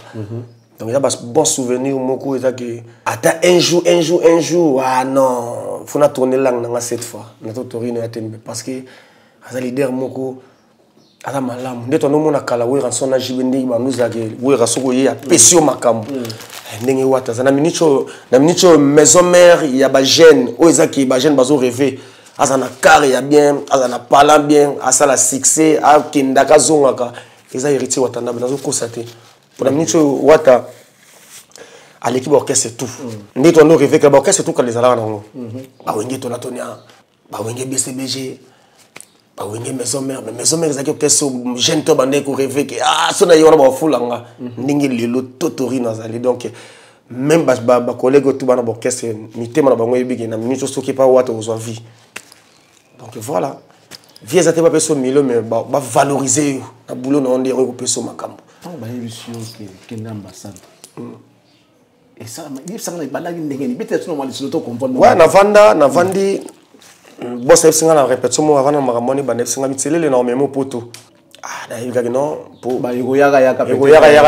donc il y a bon souvenir moko eza que ata un jour ah non faut na tourner lang na cette fois na totorino ya tembe parce que aza leader moko ala malamu ndeto no mona kala we ranson na jibende ba nous ake we rasoko ye ya pesio makambo ndenge wata za na minicho maison mère ya ba jeune o eza ki ba jeune bazo rêver azana carré ya bien azana parlant bien asala succès a kindaka zongaka eza héritier watanda nazo constater pour la minute wata à l'équipe orchestre tout ndito ndo rêver que ba orchestre tout quand les ala nango ba wenge to na tonia ba wenge BCBG ba wenge maison mère ezaki orchestre jeune to bande ko rêver que so na yona ba fulanga ndingi lelo totori nazali donc même ba collègue tout bana orchestre mitema na bango yebiki na minute soki pa wata ozwa vie. Donc voilà, vieux à tes pas personne milieu mais bah valoriser la boulot non des recoupés sur ma camp. Ah bah émission qui est l'ambassade. Et ça, il ça n'a pas d'ailleurs n'engagé. Peut-être non mal sur le comprendre. Ouais, na vandi boss FC na répétition moi avant na maramoni ba FC na mitselele énormément poto. Ah na yiga non pour ba yaka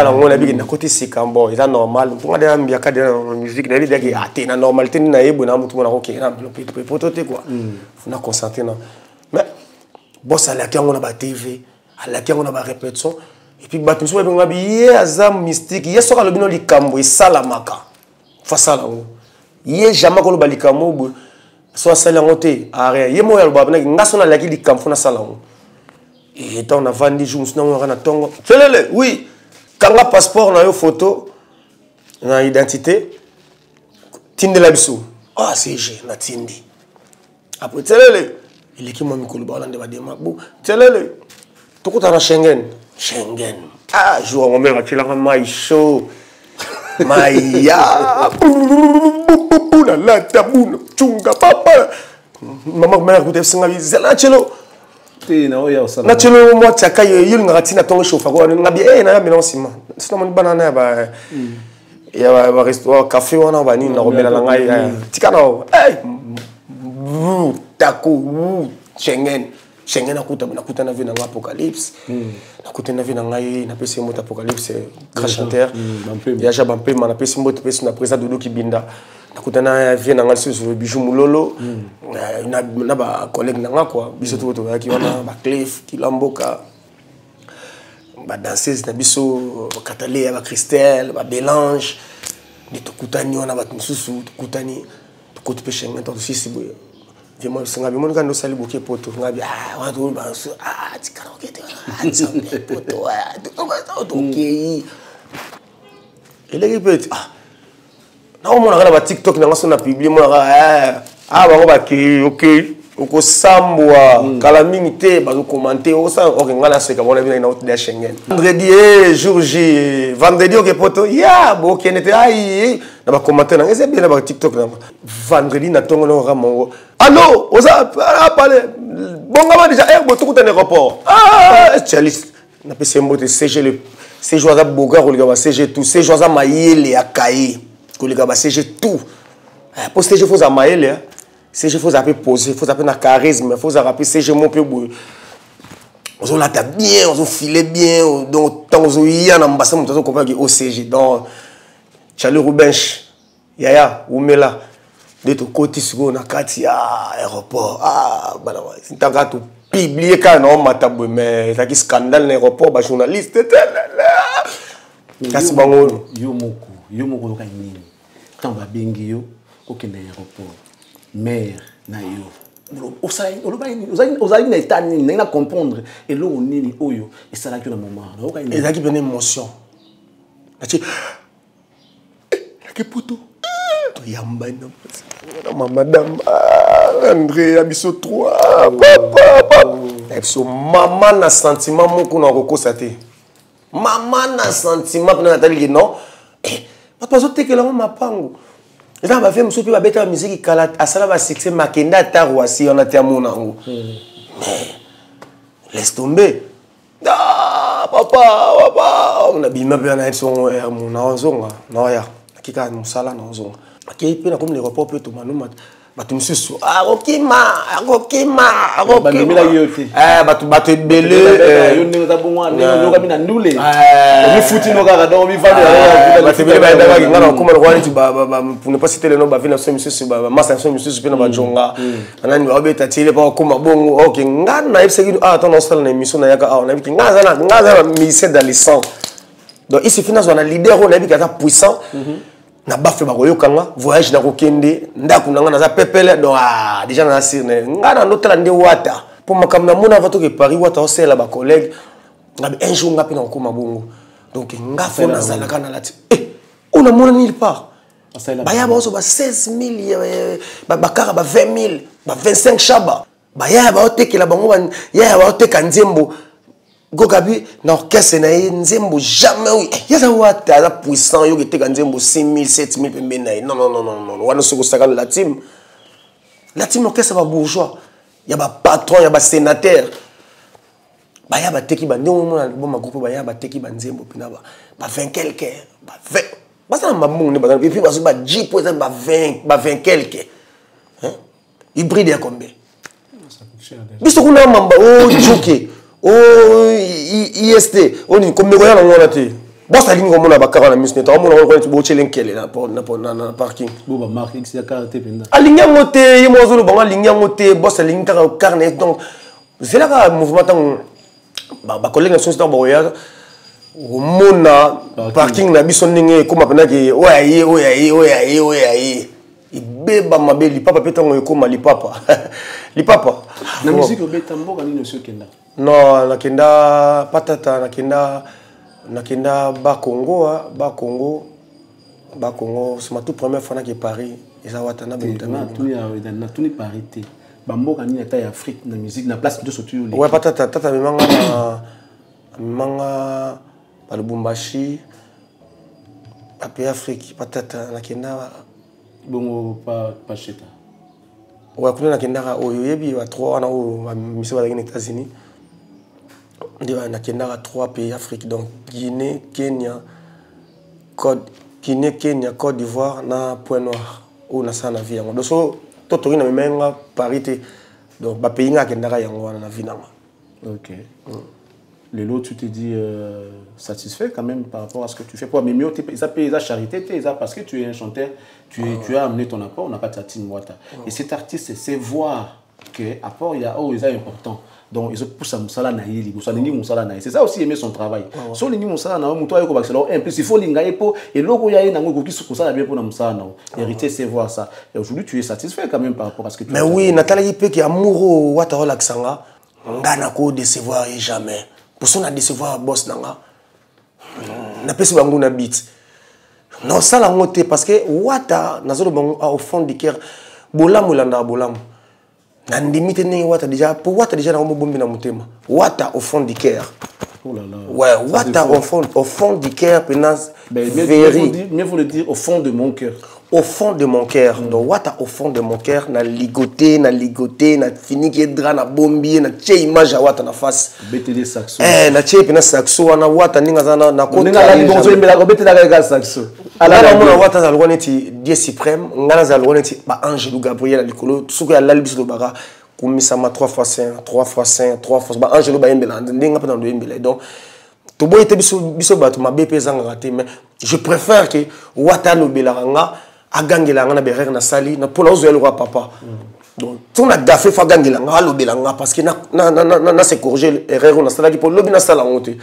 na ngona bigi na côté sikambo eza normal pour nga mbia ka de musique na vida ki ate na normalité na yebo na mutu na roké na poto te quoi. On a concentré non. Mais boss ala ki ngona ba TV, ala ki ngona ba répétition et puis ba tunso nga bi azam mystique, yesoka lobino likambo e salamaka. Fa sala ngo. Ye jamais ko lo balikambo so sala ngote aré yemo ya lo ba na ngasona la ki likambo na sala ngo. Et on a vendu jours sinon on a tongo oui quand la passeport na yo photo na identité tinde la biso ah c'est j'ai na tindi après telele il est qui moi mikolo ba lande ba dema bo telele to ko ta Schengen ah jour on me va la mai chaud maya la la tabuna chunga papa maman mère ko te singa bizela chelo na chelo mo tsaka yulu ngati na tongo shofa ko ngabi na bi non sima sino mon banana ba ya ba restaurant café wana ba ni na robela la ngai tikana taku Schengen nakuta na vina apocalypse nakuta na vina ngai na pesi moto apocalypse crachanteur ya jabampe na pesi moto pesi na président Dodo Kibinda nakuta na vina ngai sur le bijou mulolo na ba collègue nanga quoi biso to ya ki wana ba Cliff Kilamboka ba danseuse na biso Catalé ba Christelle ba Belange ni to kutani wana ba tsusu kutani to kote pe Schengen to sisi boy moi c'est ngabi mon kando sali boké poto ngabi wa to ba tikana okete poto to kei ele répète Non, mon a TikTok, on a publié, mon ok, oko sambwa kala mingi te bazo commenter o ça o ngala se ka bona bina ina autre Schengen vendredi jour J vendredi o ke poto ya bo ke nete ai na ba commenter na ese bien na ba TikTok na vendredi na tongo no ramongo allo oza parler bonga ba déjà bo to kutana aéroport specialiste na pese mbote CG le CG waza boga ko liga ba CG tout CG waza mayele akaye ko liga ba CG tout pour CG faut za mayele CG faut appeler poser, faut appeler na charisme, faut appeler CG mon peu boy. On la tape bien, on filer bien, donc tant on y a en ambassade on comprend au CG donc Charles Rubench Yaya Oumela de ton côté sur na kati aéroport bana c'est tant que tout publier quand on matabou mais ça qui scandale l'aéroport ba journaliste kasi bango yo moko ka nini tant ba bengi yo okende aéroport mère na yo osali na état nini na comprendre eloko nini oyo esalaki na moment ezalaki pene émotion nati ke poto toyamba na madame André abiso 3 papa ebiso mama na sentiment moko na kokosa te mama na sentiment pena natali non papa zotekela mapango eza ba fait muso pe ba beta musique kala asala ba succès makenda tarwasi on a te amonango laisse tomber papa on a bima pe na son mon onzonga no ya kika musala na onzonga akei pe na comme les reports pe to manuma batu misusu okima bandimela yote batu belé yo ndenge za bongwa ndenge loka mina ndule mi futi no kaka donc mi vale batu belé ba ndaka ngana kuma kwa nti pour ne pas citer le nom ba vina so misusu ba massa so misusu pe na ba jonga anani ba beta tile pa kuma bongo ok ngana ebseki attends on sala na émission na yaka on a vu ngaza mise dans les sang donc ici finalement on a leader on a vu qu'il est puissant na bafe ba koyokanga voyage na kokende ndaku nanga na za pepele donc déjà na sirne ngana ndotala nde wata pour makamna mona vato ke Paris wata osela ba collègue ngabe un jour ngapi na kokoma bongo donc ngafe na zalaka na lati on a mona nulle part ba ya ba oso ba 16000 ba kara ba 20000 ba 25 chaba ba ya ba otekela bango ba ya ba oteka nzembo Gogabi na orchestre na nzembo jamais yaza wata la puissant yo keteka nzembo 6000 7000 pembe na non wana soko saka la team orchestre ba bourgeois ya ba patron ya ba sénateur ba ya ba teki ba ndongo mona bon groupe ba ya ba teki ba nzembo pina ba 20 quelque ba 20 ba ça ma monde ba et puis ba so ba 10 pour ba 20 quelque hein hybride ya combien ça coûte cher biso kuna mamba joke IST on est comme le royal on a été boss la ligne comme on a bakara na mission on a ko bo chelenkele na parking bo ba marque c'est carte penda alinya ngote yemo zolo bango alinya ngote boss la ligne ta carnet donc c'est là que mouvement tant ba collègue na société ba royal au mona parking na biso ndenge ko mapena ke oyaye ibeba mabeli papa petango ekoma lipapa na musique obeta mboka nini sio kenda non nakenda patata nakenda Bakongo c'est ma toute première fois que Paris eza watana na tuni parité bamboka nini ta Afrique na musique na place de surtout ouais patata tata manga pa Lubumbashi après Afrique patata nakenda bongo pa cheta ouais kuna nakenda oyo yebi wa 3 na o mise ba aux États-Unis nakenda 3 pays Afrique donc Guinée, Kenya, Côte d'Ivoire na Point Noir ou na sana vie yango donc so totori na menga parité donc ba pays nakenda yango na vie nanga. OK. Le lot tu te dis satisfait quand même par rapport à ce que tu fais pour mais ça paye la charité ça parce que tu es un chanteur tu as amené ton apport on n'a pas de Tati Mwata et cet artiste c'est voir que apport il y a important donc ils poussent à musala na yeli musala na c'est ça aussi aimer son travail so lingi musala na muto ayoko bakela en plus il faut linga epo et loko ya na ngoko ki kusala bien pour na musala na hériter c'est voir ça et aujourd'hui tu es satisfait quand même par rapport à ce que tu mais oui natala yipe ki amoureux wata relaxanga ngana ko décevoir jamais pour ça on a décevoir boss nanga na pesi bangu na beat Non, ça la montée parce que Wata, au fond du cœur, Bolam ou Landa Bolam. Nandimite ne Wata déjà, pour Wata déjà dans mon bombe na motema. Wata au fond du cœur. Oh là là. Ouais, Wata au fond du cœur, pénance. Mieux vous le dire au fond de mon cœur. Au fond de mon cœur. Donc Wata au fond de mon cœur, na ligoté, na fini qui dra na bombi, na tché image à Wata na face. BTD saxo. Na tché péna saxo na Wata ninga zana na côté. Ninga la libonzo imbela ko BTD ga saxo. Ala mona Wata za lwaneti Dieu suprême, ngana za lwaneti ba Ange Gabriel likolo, suko ya lalbiso do baga. Kumisama 3 fois saint, 3 fois saint, 3 fois ba Angelo ba yembela ndinga pa dans yembela. Donc to boy te biso ba to mabepe zanga raté, mais je préfère que Wata no belanga agangela nga na berer na sali na pona ozo elwa papa. Donc ton a gafé fa gangela nga lo belanga parce que na se corriger erreur na sala ki pour lobi na sala ngote.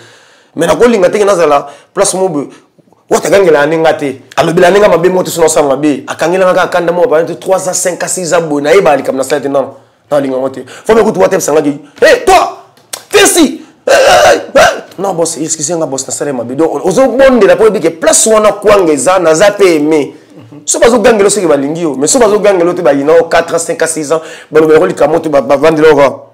Mais na ko linga te na sala place mo Wata gangela ninga te alobela ninga mabe moto sino sa mabe akangela nga kanda mo ba 3 ans 5 ans 6 ans bona e ba ali comme na sala te non. Faut me écouter Wata sanga ki hey toi fais ci non boss excusez-moi boss na sala mabe donc ozo bonde la pour dire que place wana kwangeza na za pe aimer so bazo gangelo seki balingi yo mais so bazo gangelo te ba ina 4 ans 5 ans 6 ans ba lo li kamoto ba vendre là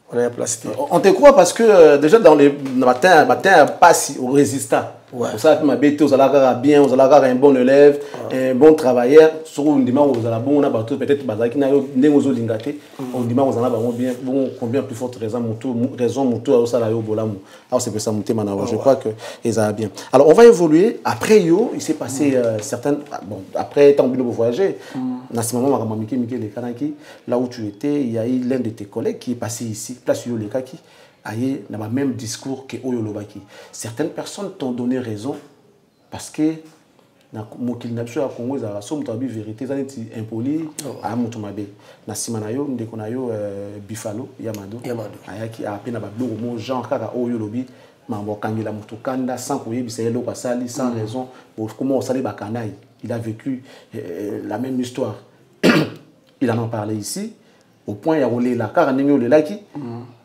on a place. On te croit parce que déjà dans les matin pas si au résistant. Ouais. Pour ça, ma bête, vous allez bien, vous allez avoir un bon élève, un bon travailleur. Sur un dimanche, vous allez bon, on a peut-être bazaki na yo ndengozo lingate. On dimanche, vous allez bien, bon combien plus forte raison moto au salaire au bolam. Alors c'est pour ça monter maintenant. Je crois que ils ont bien. Alors on va évoluer. Après yo, il s'est passé certaines. Bon, après tant de voyager. Dans ce moment, Mike les Kanaki, là où tu étais, il y a eu l'un de tes collègues qui est passé ici, place yo les Kaki. Aïe, dans le même discours que Oyolobaki. Certaines personnes t'ont donné raison parce que mon kidnapping à Congo, ça a somme de vérité, ça est impoli à Moutomabe. Na Simanayo, Ndekonayo, Bifalo, Yamado. Aïe qui a appelé na bablo au mot Jean Kaka Oyolobi, Mambo Kangela Moutokanda, sans couiller, Bissayelo Basali, sans raison, pour comment on salait Bakanaï. Il a vécu la même histoire. Il en a parlé ici. Au point où il y a la car il y a qui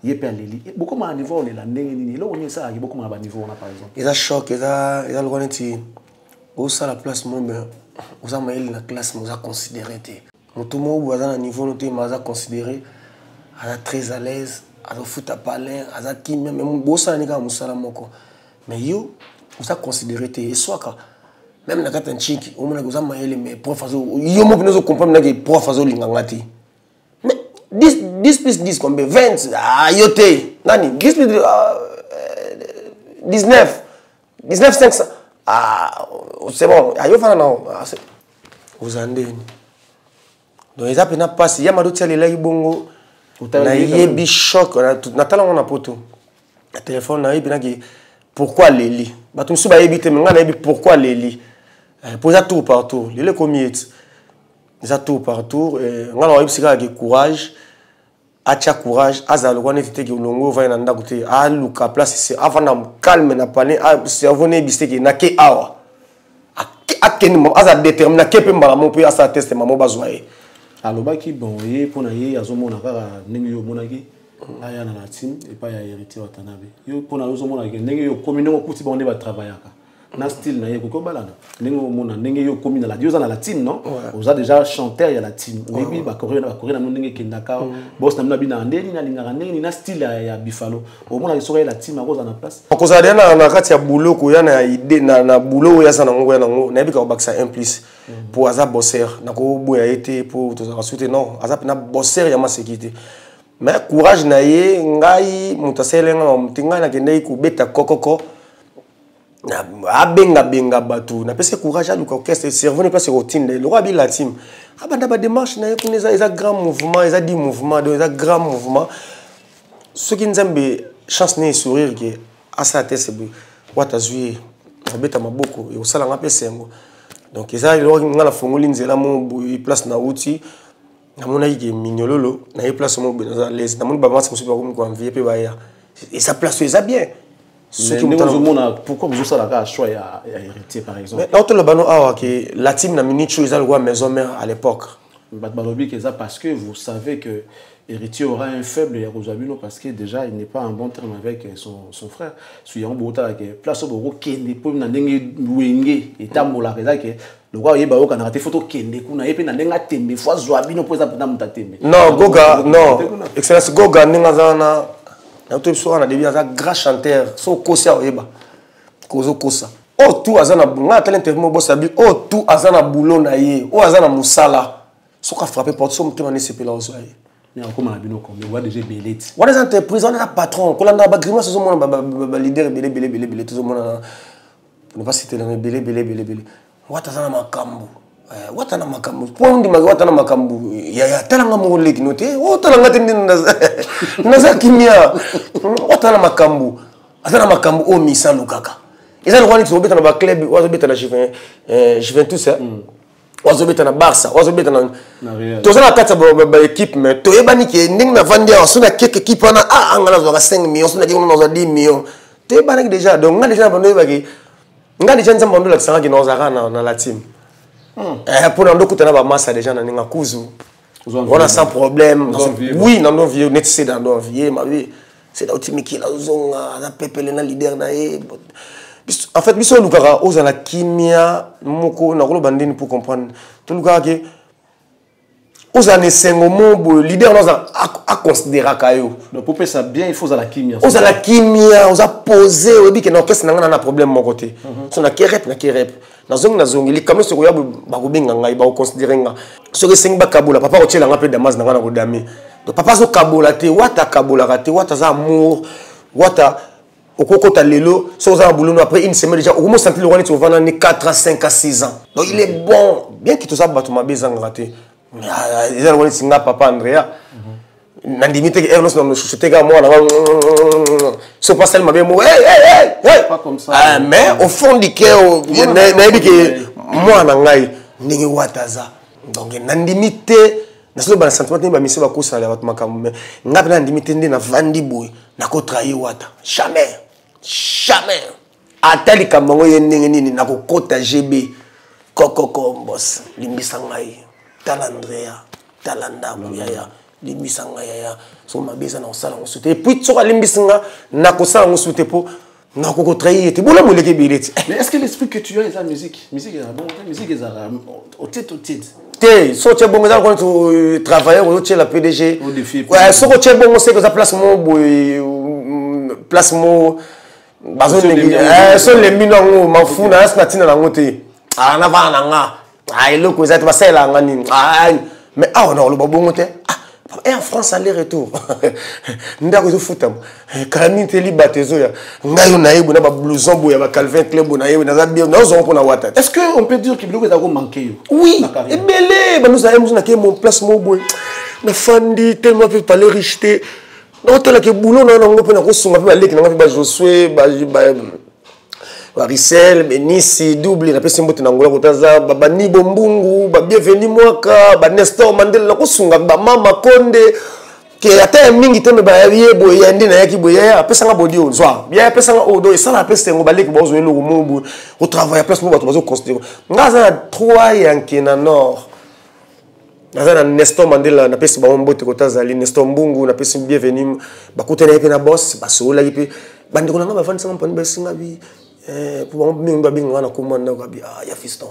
il peut aller beaucoup à niveau il a il là on est ça beaucoup à niveau par exemple il a choc il a le connaître au ça la place moi mais vous avez la classe nous a considéré tout le monde à niveau nous m'a considéré à très à l'aise à le foot à parler à qui même beau ça ni comme ça moko mais yo vous a considéré et soit même na kata nchiki au moins vous avez mais prof azo yo mo binozo comprendre que prof azo lingangati 10 plus 10 combien 20 ah yoté nani 10 plus 19 500 ah c'est bon ayo fana non vous andeni donc ils appellent passe ya mado tele la ibongo na yebi choc na tala on a poto na téléphone na yebi na ki pourquoi leli bato msuba yebi te nga na yebi pourquoi leli pour ça tout partout les comiets ça tout partout nga na yebi sika ki courage acha courage azalo kone tete ki longo va na ndako te a luka place c'est avant calme na pané cerveau ne bisteki na ke awa akeni aza déterminé ke pe mbala mo pe asa test mamo bazwaye alobaki bon ye pona ye azomona kaka ndenge yo monaki aya na team et pas ya héritier Watanabe yo pona yo zomona ke ndenge yo communauté okuti ba on ba travaillaka na style na ye ko balana ndenge mona ndenge yo commune la dioza na la team non vous a déjà chanteur ya la team maybe ba correr na ndenge kendaka boss na bina ndeni na lingaka ndenge na style ya Bifalo au mona soka la team akoza na place akoza dena na kati ya boulot ko ya na idée na boulot ya sana ngo ya nango na bika baksa implice pour aza bosser na ko boya été pour to soutenir non aza na bosser ya ma sécurité mais courage na ye ngai mutaselenga mtinga na kendei ku beta kokoko benga batu na pese courage à luka orchestre cerveau ne pas sur routine le roi bi la team abanda ba démarche na pour les grand mouvement les 10 mouvements de les grand mouvement ce qui nzambe chance ne sourire que à sa tête c'est Wata zui beta maboko et osala nga pese ngo donc ça le nga la fongoli nzela mo place na outil na mona yike mignololo na place mo benaza les na mona ba match musu ba ko envier pe ba ya et ça place ça bien. Pourquoi vous avez un choix à héritier par exemple? Mais la team n'a pas de maison mère à l'époque. Parce que vous savez que héritier aura un faible ya kozabino parce que déjà il n'est pas en bon terme avec son frère. Suya mbota ke place boko kende po na ndenge wenge etambola keza ke le roi yeba o kana photo kende kuna epe na ndenga tembe fois zwabino po za pona mutatembe. Non, Goga, non. Excellence Goga ninga zana. Na to so na début za grand chanteur, so kosia oyeba. Kozo kosa. O tout azana nga talent mo bossa bi, o tout azana boulot na ye, o azana musala. So ka frapper porte so mutema ne sepela ozoye. Mais encore na bino comme on déjà belete. On est entreprise, on est patron, on a ba grima so mo ba leader belé tout monde ne pas citer le belé. Watazana makambu. Watana makambu. Pondi watana makambu. Ya talanga mo leki note. O talanga tindi naza kimia. Watana makambu. Atana makambu o misalu kaka. Ils ont le droit de ba club, wazo beta na Juventus. Wazo beta na Barça, wazo beta na toza na kata ba équipe mais to yebani ke nding na vandia so na quelques équipe na ngana zo 5 millions, so na ki na 10 millions. To yebani déjà donc nga déjà bando yebaki. Nga déjà nzamba ndo la kisanga ki na ozaka na la team. Pour ndo kutana ba massa déjà na ninga kuzu. On a sans problème. Oui, na ndo vieux, net c'est dans ndo vieux, ma vie. C'est là où tu me qui la zonga, na pepele na leader na e. En fait, biso lukara oza la kimia moko na kolo bandini pour comprendre. To lukara ke oza ne sengo mo leader oza a considérer kayo. Donc pour faire ça bien, il faut oza la kimia. Oza la kimia, oza poser, obi ke na orchestre na na problème mon côté. So na kerep. Na zongi li kamé so ko yabu ba ko benga ngai ba ko considérer nga. So ke sengi ba kabula papa ko tshela nga pe damas na ko dami. Donc papa so kabula te, wata kabula te, wata za amour, wata Okokota lelo, so za boulot après une semaine déjà, au moins sentir le roi tu vas 4 à 5 à 6 ans. Donc il est bon, bien que tout ça battu ma bezang raté. Il a le singa papa Andrea. Na limite que Ernest no chuchoter ga moi là. So pas seulement bien moi, hey. Pas comme ça. Mais au fond du cœur, na yebi que moi na ngai ndenge wataza. Donc na limite na solo ba sentiment ba mission ba ko sala wat makambo mais ngapi na limite ndé na vandi boy na ko trahir wata. Jamais. Atali kamango yendenge nini na ko kota GB kokoko boss limbisa ngai talandrea talanda yaya limbisa ngai yaya so mabeza na osala ngosute et puis tsoka limbisa nga na ko sala ngosute po na ko trahir te bola moleke bileti. Mais est-ce que l'esprit que tu as est la musique est bon, musique est au titre. Te so tche bongo za ko travailler au tche la PDG. Ouais, so ko tche bongo c'est que ça place mo boy place mo bazo ne so le minongo mafuna asna tina na ngote na va na nga eloko za ba sela nga nini mais on a le bongo te en France aller retour ndako zo futam kami te libatezo ya ngayo na yebu na ba blouson boya ba Calvin Klein na yebu na za bien na zo pour na wata. Est-ce que on peut dire que biloko za ko manquer? Oui, et belé ba nous avons na ke mon place mo boy na fandi tellement peut parler richté. Non, tel que boulot non on peut na ko sunga pe leki na ba Josué ba Rissel Benisi double na pesi mbote na ngola kotaza ba Nibo Mbungu ba Bienvenu Mwaka ba Nestor Mandela na ko sunga ba Mama Konde ke ata mingi tembe ba yebo yandi na yaki boya apesa nga body on soir bien apesa nga odo ça na pesa ngo ba leki ba zo elo mo au travail place mo ba to bazo considérer ngaza 3 yankina nord. Nazana Nestor Mandela na pesi ba mbote kotazali Nestor Mbungu na pesi Bienvenu bakutana yepe na boss basola yepe bandiko na nga ba vanisa mpani ba singa bi pour mimba binga na komanda ka bi ya fiston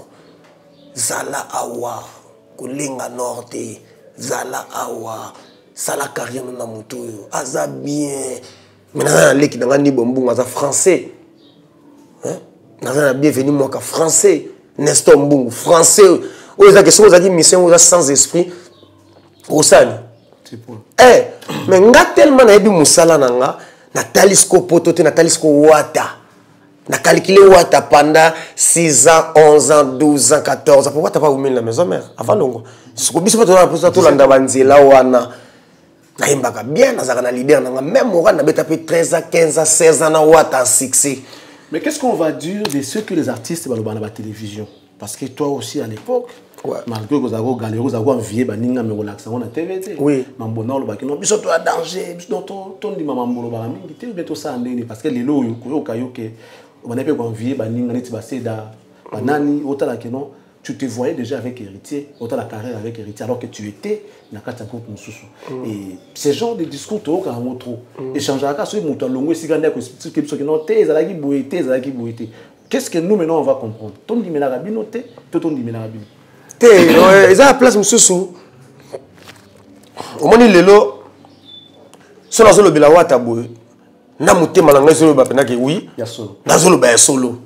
zala awa kolenga norte zala awa sala carrière na moto aza bien maintenant leki na ngani Mbungu aza français nazana Bienvenu Mwaka français Nestor Mbungu français. Aux questions aux mission sans esprit au sal. Mais nga tellement na yebi musala nanga na talisco potote na talisco wata na calculer wata pendant 6 ans 11 ans 12 ans 14 ans pour wata pas oumela la maison mère avant longo siko biso to na posa to landa banzela wana na imbaka bien na zaka na leader nanga même ora na beta pe 13 ans 15 ans 16 ans na wata succès. Mais qu'est-ce qu'on va dire de ceux que les artistes balobana ba télévision? Parce que toi aussi à l'époque, malgré que vous avez galéré, vous avez envié, vous avez relaxé on a TV. Oui. Mambono le bac non, biso to a danger, biso ton di mamambo le barami, tu bientôt ça andeni parce que les lots yo kayo que on a pas envié, ba ninga neti ba seda, ba nani otala que non, tu te voyais déjà avec Héritier, autant la carrière avec Héritier, alors que tu étais dans le groupe Moussoussou. Et ce genre de discours, tu as un trop. Échanger avec ceux qui ont longué, si tu as qu'est-ce que nous maintenant on va comprendre? Ton dit Mélarabino, ton dit Mélarabino. Ils ont la place Moussoussou. Au moins, il est là. Si on a le bilan, tabou. Na muté malanga solo ba penaki oui. Ya solo. Na solo ba solo.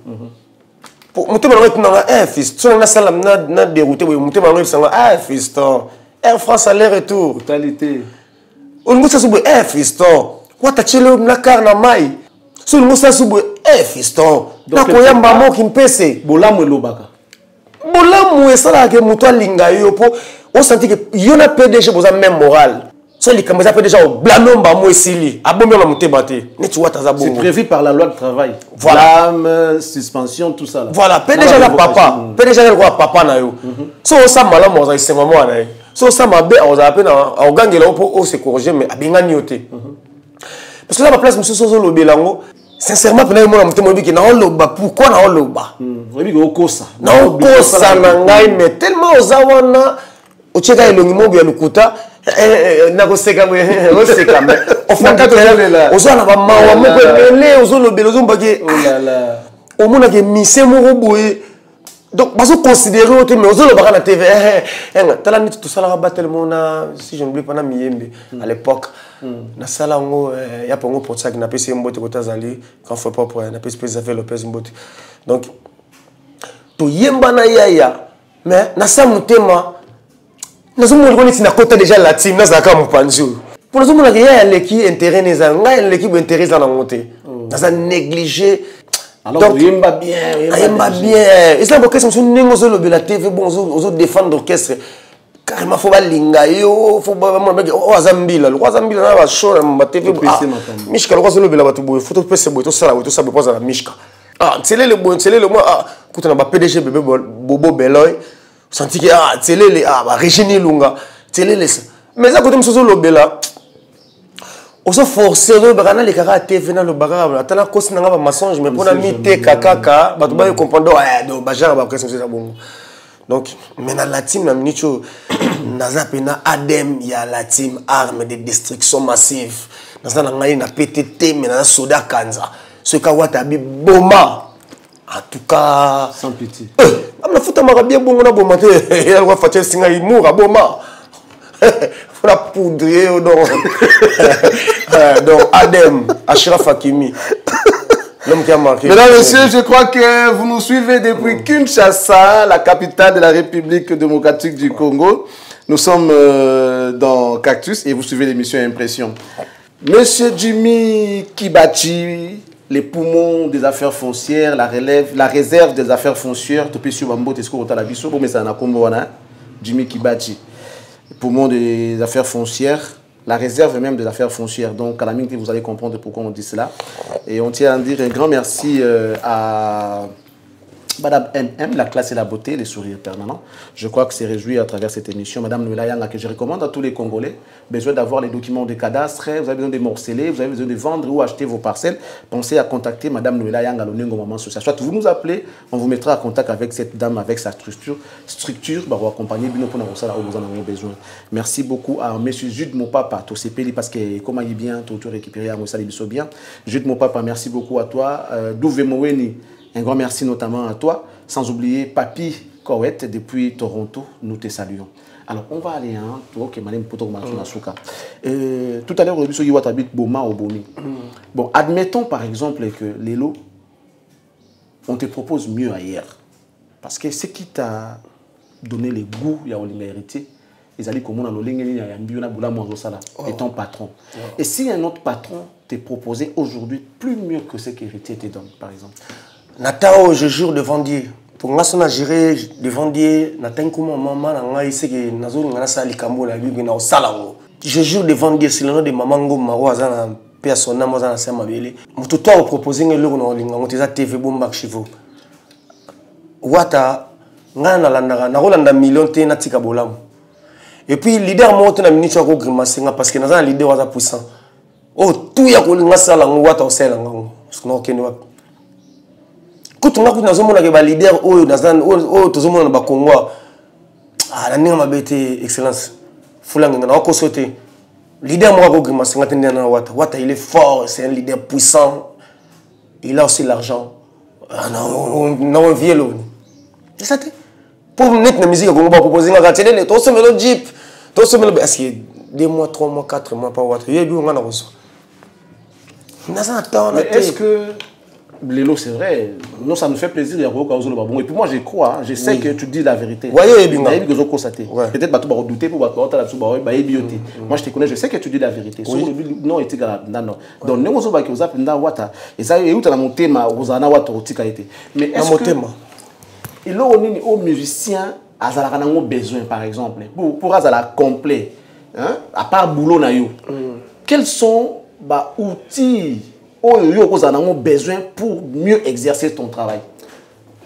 Pour muté malanga kuna fils. Si on a salam na dérouté, muté malanga sanga fiston. Air France aller retour. Totalité. On nous ça sous fiston. Quoi ta chelo na car na mai. Si on nous ça sous fiston. Na koyamba mo kimpese. Bolamu elobaka. Bolamu esala ke muto linga yo po. On sentit que yona PDG boza même moral. C'est déjà au blanomba moesili. C'est prévu par la loi de travail. Voilà. Blâme, suspension, tout ça. Là. Voilà. PDG la papa. PDG le roi papa na yo. Si on sait mal, on a essayé maman na. Si on sait mal, on a appelé on gagne là pour se corriger mais abenga nyoté. Parce que là ma place monsieur Sozo Lobelango, sincèrement pendant moi muté mobi ki na loba pourquoi na loba. Obi ko kosa. Na kosa na ngai mais tellement ozawana ocheka elongimo bya lukuta. Nakoseka mais enfin ozana ba mawa moko ele ozolobela ozombaki oh là là omona ke mise moko boye donc baso considérer autre mais ozolobaka na TV tala nit tout ça la battle mona si je n'oublie pas na miyembe à l'époque na sala ngo ya pongo pour ça que na PC mbote ko tazali quand faut pas pour na PC ça fait Lopez mbote donc to yemba na yaya mais na sa mutema nous avons déjà la team, nous avons panjou. Pour nous avons l'équipe intérêt, nous avons l'équipe intérêt dans la montée. Nous avons négligé. Alors, vous yemba bien. Yemba bien. Et ça, parce que si nous avons la TV, bon, nous défendre l'orchestre. Carrément, il faut pas l'ingayo, il faut pas oh Zambila, le Zambila na ba show na TV. Mishka le Zambila ba tubo, faut tout passer tout ça, tout ça be poser la Mishka. Ah, c'est le bon, c'est le moi ah, écoute na ba PDG bébé Bobo Beloy. Senti que ah télé les ah bah Régine Lunga télé les mais ça côté monsieur Lobela on se force le bagana les caras TV na le bagara atana kosi na ba mensonge mais pour na mité kakaka ba to ba comprendre do bajar ba pression c'est bon donc maintenant la team na minicho naza pena adem ya la team arme de destruction massive naza na ngai na PTT mais na soda kanza ce ka wata bi boma. En tout cas, sans pitié. Je foutu ma bien bon na bon matin. Il a le fait singa il mourra bon ma. Faut la poudrer donc Adem Ashraf Hakimi. L'homme qui a marqué. Mesdames et messieurs, je crois que vous nous suivez depuis Kinshasa, la capitale de la République démocratique du Congo. Nous sommes dans Cactus et vous suivez l'émission Impression. Monsieur Jimmy Kibachi, les poumons des affaires foncières, la réserve des affaires foncières, Jimmy Kibachi, les poumons des affaires foncières, la réserve même des affaires foncières. Donc, à la minute, vous allez comprendre pourquoi on dit cela. Et on tient à dire un grand merci à Madame MM, la classe et la beauté, les sourires permanents. Je crois que c'est réjoui à travers cette émission. Madame Noëlla Yanga, que je recommande à tous les Congolais, besoin d'avoir les documents de cadastre, vous avez besoin de morceler, vous avez besoin de vendre ou acheter vos parcelles, pensez à contacter Madame Noëlla Yanga, l'Onengo Maman Social. Soit vous nous appelez, on vous mettra en contact avec cette dame, avec sa structure, bah, vous accompagner, pour nous ça là où vous en avez besoin. Merci beaucoup à Monsieur Jude Mopapa, Tosepeli, parce que comment il est bien, tout récupéré à Moussa Libiso bien. Jude Mopapa, merci beaucoup à toi. Douve Moweni. Un grand merci notamment à toi, sans oublier Papi Kowet depuis Toronto, nous te saluons. Alors on va aller tout à l'heure on a dit Boma au Boni. Bon, admettons par exemple que Lélo, on te propose mieux ailleurs, parce que ce qui t'a donné les goûts, il y a hérité, ils allaient comme on a et ton patron. Et si un autre patron te proposait aujourd'hui plus mieux que ce qu'héritier te donne, par exemple. Natao, je jure devant Dieu. Pour moi, je jure devant Dieu. Je jure devant Dieu, c'est le nom de maman Maro Azana, personne n'a pas de mabele. Tout toi proposer le nom de TV Bomba Chivo. Wata, ngana landara, na rolanda million te na tika bolam. Et puis leader monte na minute ko grimacer parce que na leader waza puissant. Oh tout ya ko linga sala ngwata osela ngo. Parce que no kenwa. Quand on a un leader, on a un Congo. Ah, la ninga mabete excellence. Fulanga na ko sauter. Leader moi ko grima 50 na Wata. Wata il est fort, c'est un leader puissant. Il a aussi l'argent. Ah non vielo. C'est ça. Pour mettre la musique on va proposer la télé, tout ce melo Jeep, tout ce melo est-ce que 2 mois, 3 mois, 4 mois pas Wata. Il y a bien on a reçu. Est-ce que Lélo, c'est vrai, nous, ça nous fait plaisir. Et puis moi, je crois, je sais que tu dis la vérité. Peut-être que tu vas redouter pour moi, je te connais, je sais que tu dis la vérité. Non, et donc, nous, on va mais est-ce que il y a un musicien a besoin, par exemple, pour avoir complet, à part boulot, quels sont les outils nous avons besoin pour mieux exercer ton travail?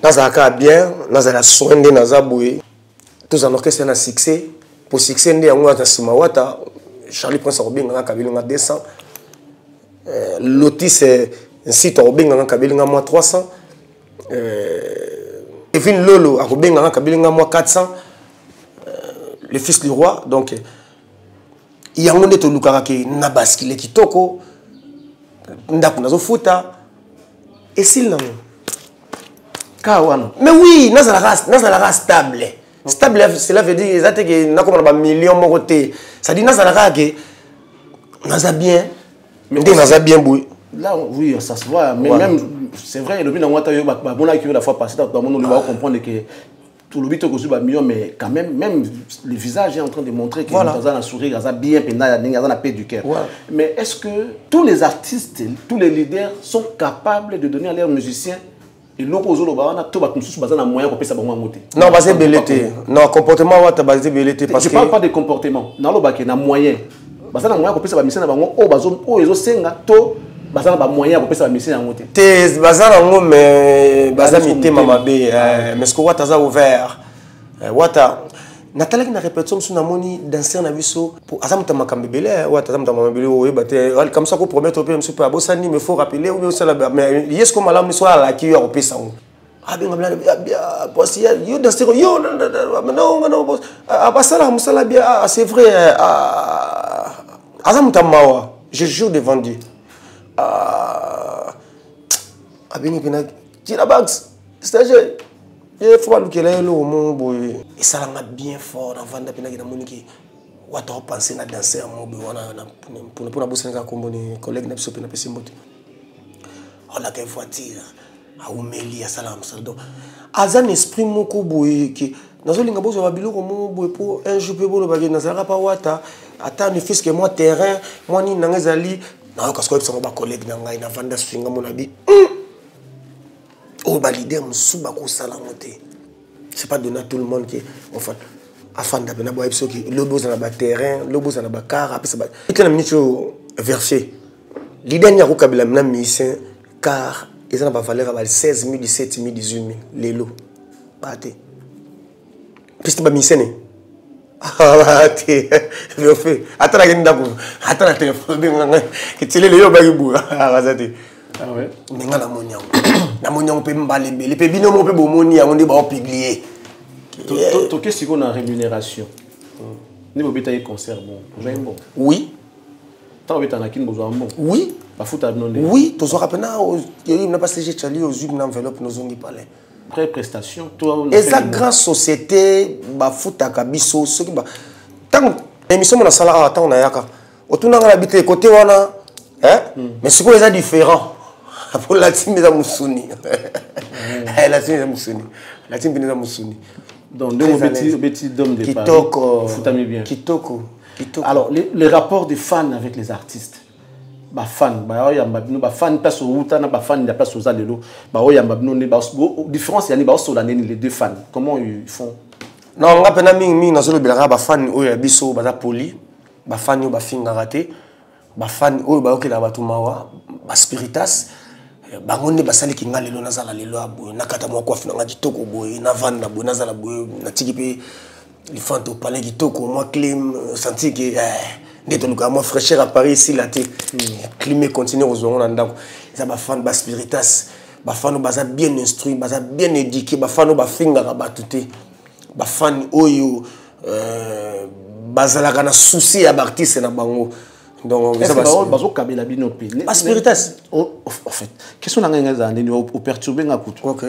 Nous avons bien, nous avons soin de nous avouer. Tous en orchestre un succès. Pour succès, nous avons Simawata, Charlie Prince Robin, nous avons 200. Lotis, c'est un site Robin, nous avons 300. Evin Lolo, Robin, nous avons 400. Le fils du roi, donc il y a un autre Lukara qui n'a pas basculé qui toko. Et s'il mais oui, nous sommes stable. Stable, cela veut dire que nous avons un million de côté. Ça dit que nous sommes bien. Nous sommes bien. Là, oui, ça se voit. Mais même, c'est vrai, la fois passée, on va comprendre que tout le but est million, mais quand même le visage est en train de montrer que nous avons un sourire, nous avons bien, nous avons la paix du cœur. Mais est-ce que tous les artistes, tous les leaders sont capables de donner à leurs musiciens et l'opposé au bas, tout va comme si basé moyen pour payer non, basé belleté. Non, comportement va basé belleté parce que je parle pas de comportement. Non, le bac na moyen. Basé moyen pour payer ba musicien na bango o bazo o ezo senga to basé na moyen pour payer ba musicien na ngote. Te basé na ngo mais basé mité mamabe mais ce que wata za ouvert. Wata Nathalie qui na répétition sur na moni danser na biso pour azamta makambebele wata azamta makambebele o bate comme ça ko promettre au PM super bosani mais faut rappeler ou ça mais yes comme malamu soit la qui yo pesa ngo ah bien bien parce yo danser yo non boss abasala musala bien c'est vrai azamta mawa je jure devant Dieu abini pina tira bags stagiaire. Il faut que les gens et ça l'a bien fort avant de venir Monique. What on pense na danser pour bosser comme les collègues na biso pe na pesimbote. On a que voiture a umeli ya salam donc azan esprit moko boye que nazolinga bozo ba biloko mo boye pour un jour pe bolo ba nazara pa wata ata ne fils que moi terrain moi ni nangezali na parce que ça ba collègue na ngai na vanda swinga mon abi. Oh, bah l'idée, c'est pas donner à tout le monde qui en fait afin d'apprendre à boire qui le beau dans le terrain, le beau dans le car, après ça va. Et quand la minute versé, l'idée n'y a aucun problème là musicien car ils ont pas valeur à 16 000, 17 000, 18 000 les lots. Baté. Puis c'est pas musicien. Ah baté. Bien fait. Attends la gagne d'abord. Attends la téléphone. Que tu les yo bagibou. Ah vas-y. Ah ouais. Mais nga la monia. Na monia on peut m'balembe. Les pébino on peut monia on dit ba publier. To qu'est-ce qu'on a rémunération. Ni bo beta concert bon. Bon. Oui. Tant beta na kin besoin bon. Oui. Ba futa non. Oui, to so rapena il n'a pas CG Charlie aux une enveloppe nos ongi palais. Pré-prestation toi et ça grande société ba futa kabiso ce qui ba tant émission na sala attend na yaka. Otuna ngala bité côté wana hein mais c'est quoi les différents. Pour la team de Moussuni. La team de Moussuni. La team de Moussuni. Donc, deux petits d'hommes de Paris. Bien. Kitoko. Alors, les rapports des fans avec les artistes. Bah fan, bah fan passe au Outana, bah fan il passe aux Alelo. Bah oh yamba bino ne bah différence il y a bah sur l'année les deux fans. Comment ils font? Non, on a pena ming na zolo bilaka bah fan oh ya biso bah poli, bah fan yo bah finga raté, bah fan oh bah okela bah tumawa, bah spiritas. Bangonde basali ki nga lelo nazala lelo aboye nakata mwa kwa fina nga kitoko boye na van na boye nazala boye na tiki pe lifanto palais kitoko moi clim senti que ndeto luka moi fraîcheur à Paris ici là te climé continue aux on ndako ça ba fan ba spiritas bafano baza bien instruit, baza bien éduqué, bafano bafinga ka batute. Bafani oyo bazalaka na souci ya artiste na bango. Donc ça bazo kabela bino pe. Ba spiritas. En fait, question na nga za ndeni o perturber nga kutu. OK.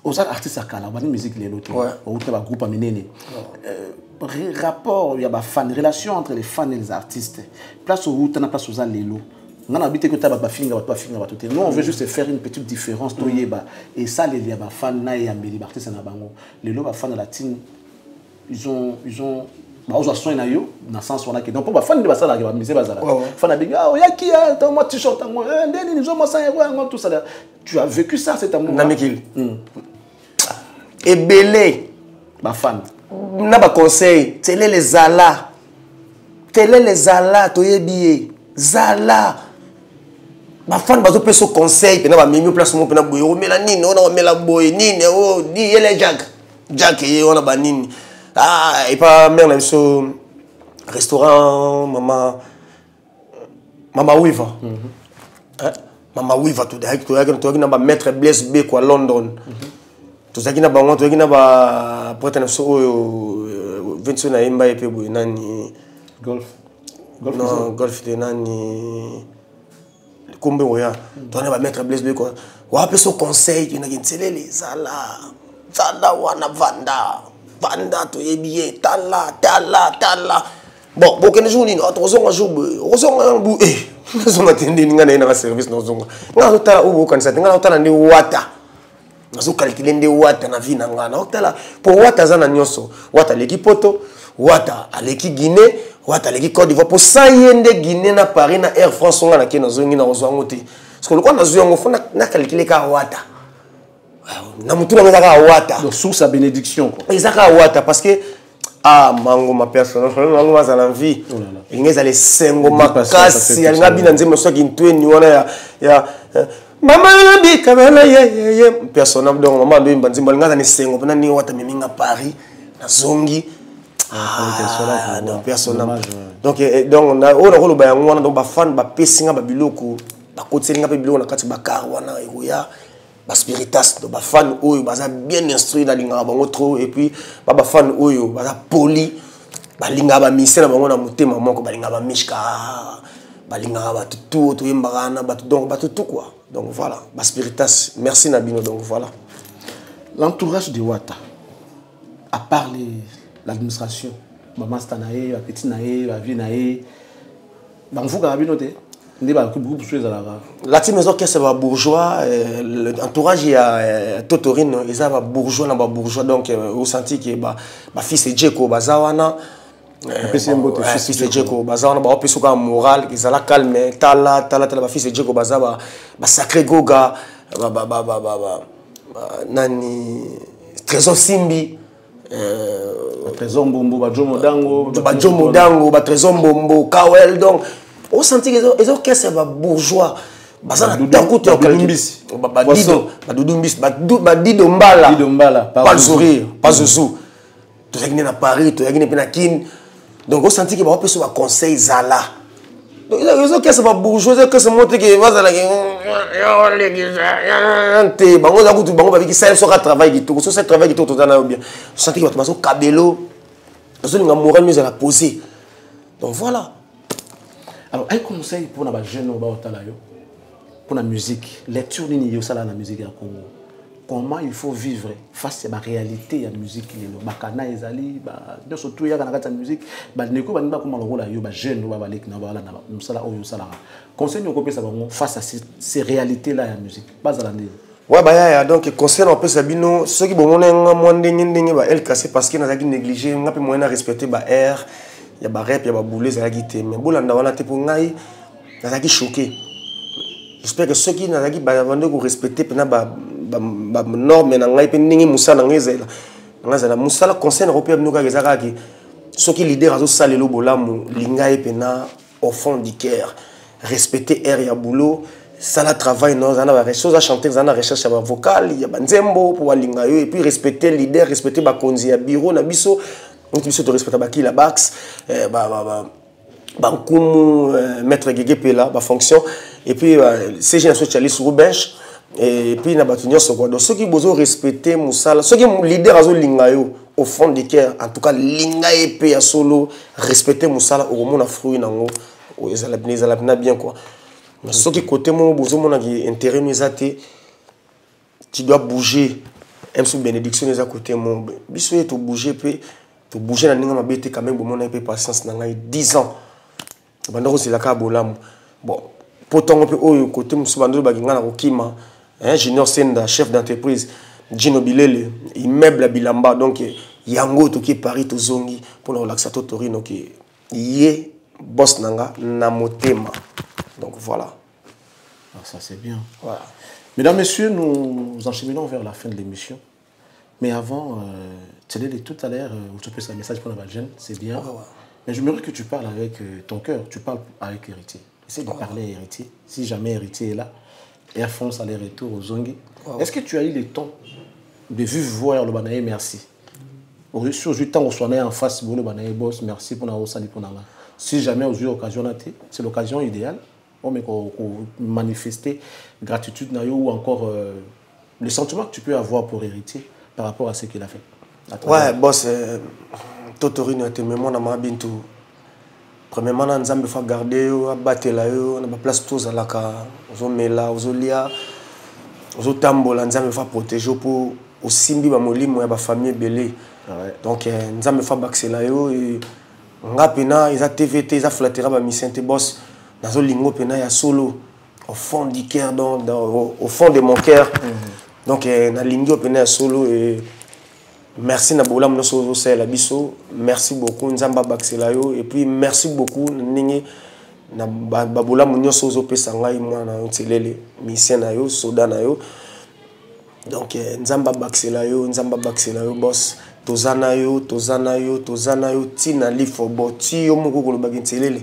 Aux artistes à Kala, la musique les autres, ou te ba groupe amenene. Rapport, il y a ba fan, relation entre les fans et les artistes. Place où tu na place aux allélo. On a habité que tu as ba finga, ba finga, ba tout. Nous on veut juste faire une petite différence to yeba. Et ça les y a ba fan na et ambeli artistes na bango. Les lo ba fan latine, ils ont ba ozo soin na yo na sens wana que donc pour ba fan de ba sala ba mise bazala. Fan na binga, oh yaki ya, ta moi t-shirt ngo, ndeni nous on ça ngo tout ça. Tu as vécu ça cet amour. Namikil. Et belé ba fan. Na ba conseil, télé les ala. Télé les ala to yebié. Zala. Ba fan bazo pe so conseil pe na ba mimi place mo pe na boyo mela nini ona mela boy nini oh di yele Jack ye ona ba nini. Ah et pas mère na so restaurant mama Wiva. Mama Wiva to na ba maître Blaise B quoi London. To zaki na bango to na ba pote na so oyo Vincent na imba epe boy nani golf de nani Kumbe oya to na ba maître Blaise B quoi wa pe so conseil tu na gintelele zala wana vanda to yebié tala bon bokene jour ni otozonga jour ozonga bu zonga tende ninga na service no zonga nga tala ubu kanisa nga tala ndi wata nazo calculer ndi wata na vie na nga na tala pour wata za na nyoso wata leki poto wata aleki Guinée wata leki Côte d'Ivoire pour ça yende Guinée na Paris na Air France nga na ke na zongi na ozwango te parce que le quoi na zongo fona na calculer ka wata na mutuna ngaka wata donc sous sa bénédiction quoi ezaka wata parce que mango ma personne mango ma za vie ingeza les sengo makasi alinga bina nzembo soki ntweni wana ya mama bi kabela ye personne donc mama ndo mbanzimbo alinga za sengo pona ni wata miminga Paris na zongi personne donc na ona ko loba yango wana donc ba fan ba pesinga ba biloko ba kotelinga pe biloko na kati ba kar wana ekoya ba spiritas do ba fan oyo baza bien instruit na linga bango trop et puis ba fan oyo baza poli ba linga ba mise na bango na motema moko ba linga ba mishka ba linga ba tutu to yembana ba donc ba tutu quoi donc voilà ba spiritas merci Nabino donc voilà l'entourage de Wata à part l'administration maman stanae ba petit nae ba vie nae ba mfuka Nabino te. La team maison c'est ba bourgeois l'entourage il y a Totorine ils a ba bourgeois na ba bourgeois donc au senti que ba fils Djeko bazawana fils Djeko bazawana ba opesuka moral ils ala calme tala ba fils Djeko bazaba ba sacré goga ba nani trésor simbi trésor mbombo ba jomo dango ba trésor mbombo kawel donc on sentit que les orchestres sont bourgeois. Bazana tanku te Dudumbis. Dido mbala. Pas le sourire, pas zouzou. Tu sais que à Paris, tu sais que na Kin. Donc on sentit que on peut se conseil Zala. Donc les orchestres sont bourgeois, les orchestres montrent que Bazala te bango za kutu bango ba ki ça sera travail qui tout, ça travail qui tout dans bien. On sentit que tu kabelo. Parce que moral mieux à la poser. Donc voilà. Alors, un conseil pour les jeunes pour la musique, lecture de la musique au Congo. Comment il faut vivre face à la réalité de la musique. Bakana ezali, surtout il y a la musique, neko ba nimba comment le rôle yo ba jeune ba balek na bala na musala oyo sala. Conseil nous copie ça face à ces réalités là la musique. Pas à la ndé. Ouais bah donc conseil on peut sabino ceux qui bon on moins ndenge ba el casser parce que na zaki négliger on peut moyen respecter ba air. Il y a des rap, il y a des boulets, il y a des guité. Mais si on a des boulets, il y a des choqués. J'espère que ceux qui ont respecté les normes, ils ont respecté les conseils européens. Ceux qui leaders au fond du cœur. Respecter l'air et le boulot. Ça la travail, il y a des choses à chanter, il y a des recherches vocales, il y a des nzembo pour et puis respecter les leaders, respecter les konzi, les bureaux, les biso. Donc tu dois respecter la Bax, Bankumu, Maître Gege Pela, fonction. et puis ces gens sont allés sur bench et puis na batunyo so quoi donc ceux qui besoin respecter musala ceux qui leader azo lingayo au fond du cœur en tout cas linga épée à solo respecter musala au moment fruit nango ezala bien quoi mais ceux qui côté mon besoin mon intérêt nous até tu dois bouger même sous bénédiction les à côté mon biso et to bouger puis to bouger na ninga mabete quand même bon on a peu patience na ngai 10 ans bandako c'est la ka bolam bon potongo pe oyo côté musu bandolo bakinga na kokima Junior Senda chef d'entreprise Gino Bilele immeuble à Bilamba donc yango to ki Paris to zongi pour le relaxato Torino qui yé boss nanga na motema donc voilà ça c'est bien voilà. Mesdames, messieurs, nous enchaînons vers la fin de l'émission. Mais avant, tu as dit tout à l'heure, tu peux faire un message pour la jeune, c'est bien. Ouais. Mais j'aimerais que tu parles avec ton cœur, tu parles avec Héritier. Essaye de parler à Héritier. Si jamais Héritier est là, et à fond, ça les retours aux Zongi. Est-ce que tu as eu le temps de vivre voir le Banaï, merci. Sur le temps où on est en face, le Banaï boss, merci pour nous saluer pour nous. Si jamais vous avez l'occasion, c'est l'occasion idéale. On manifester gratitude ou encore le sentiment que tu peux avoir pour Héritier par rapport à ce qu'il a fait. Ouais, boss, Totorino était mémoire dans ma bintou. Premièrement, nous avons fait garder, abattre la yo, on a place tous à la ca, on met là, on lia, on tambola, nous avons fait protéger pour au simbi ba moli moi ba famille belé. Donc nous avons fait baxer la yo et on a pena, ils a TVT, ils a flatté ba mission te boss. Dans le lingo pena ya solo au fond du cœur au fond de mon cœur donc na lingo pena ya solo et merci na bolam no so la biso merci beaucoup nzamba baxela yo et puis merci beaucoup ningi na babolam no so pesa ngai mwana ntelele mission na yo soda na yo donc nzamba baxela yo boss tozana yo tina lifo boti yo moko ko lo bagintelele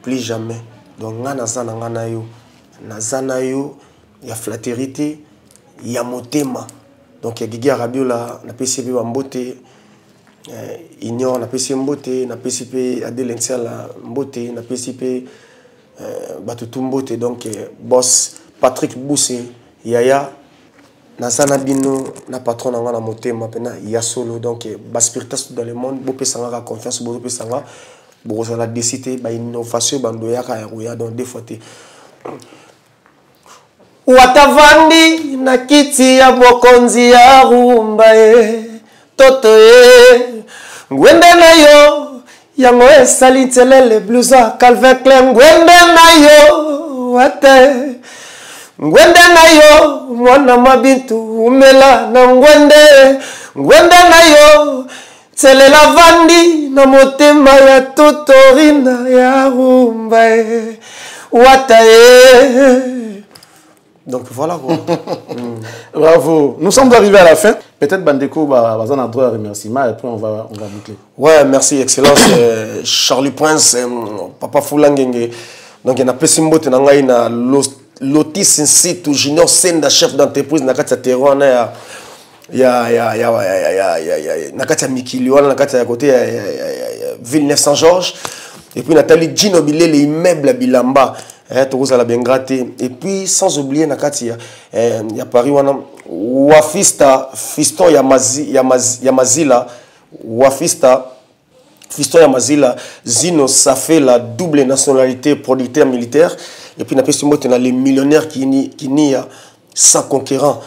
plus jamais donc nazana yo ya flatérité ya motema donc ya Gigi Arabiola na PCP Mbote ignore na PCP Mbote na PCP Adelentia Mbote na PCP Batutu Mbote donc boss Patrick Bousse Yaya nazana bino na patron na motema pena ya solo donc baspiritas dans le monde bo pesanga confiance bo pesanga bon on a décidé bah innovation bandoya kayaruya dans des fois watavandi na kiti ya bokonzi ya rumba toto ngwende na yo yango esali telele blusa Calvin Klein ngwende na yo wate ngwende na yo mwana mabintu umela na ngwende na yo c'est la vandi na motema ya Totorina ya rumba watae. Donc voilà quoi. Bravo. Nous sommes arrivés à la fin. Peut-être Bandeko va en un droit remerciement et puis on va boucler. Ouais, merci excellence Charlie Prince Papa Fulangenge. Donc il y a Pessimbo tenangai na Lotis Institut Junior Senda chef d'entreprise na kati terroir na nakati Mikili wala nakati côté Villeneuve Saint-Georges et puis Nathalie Gino Bilele immeuble à Bilamba Tokoza la bien gratté et puis sans oublier nakati ya Paris wana Wafista fiston ya Mazila Wafista fiston ya Mazila Zino ça fait la double nationalité producteur militaire et puis napesi na les millionnaires qui n'y a sans conquérant.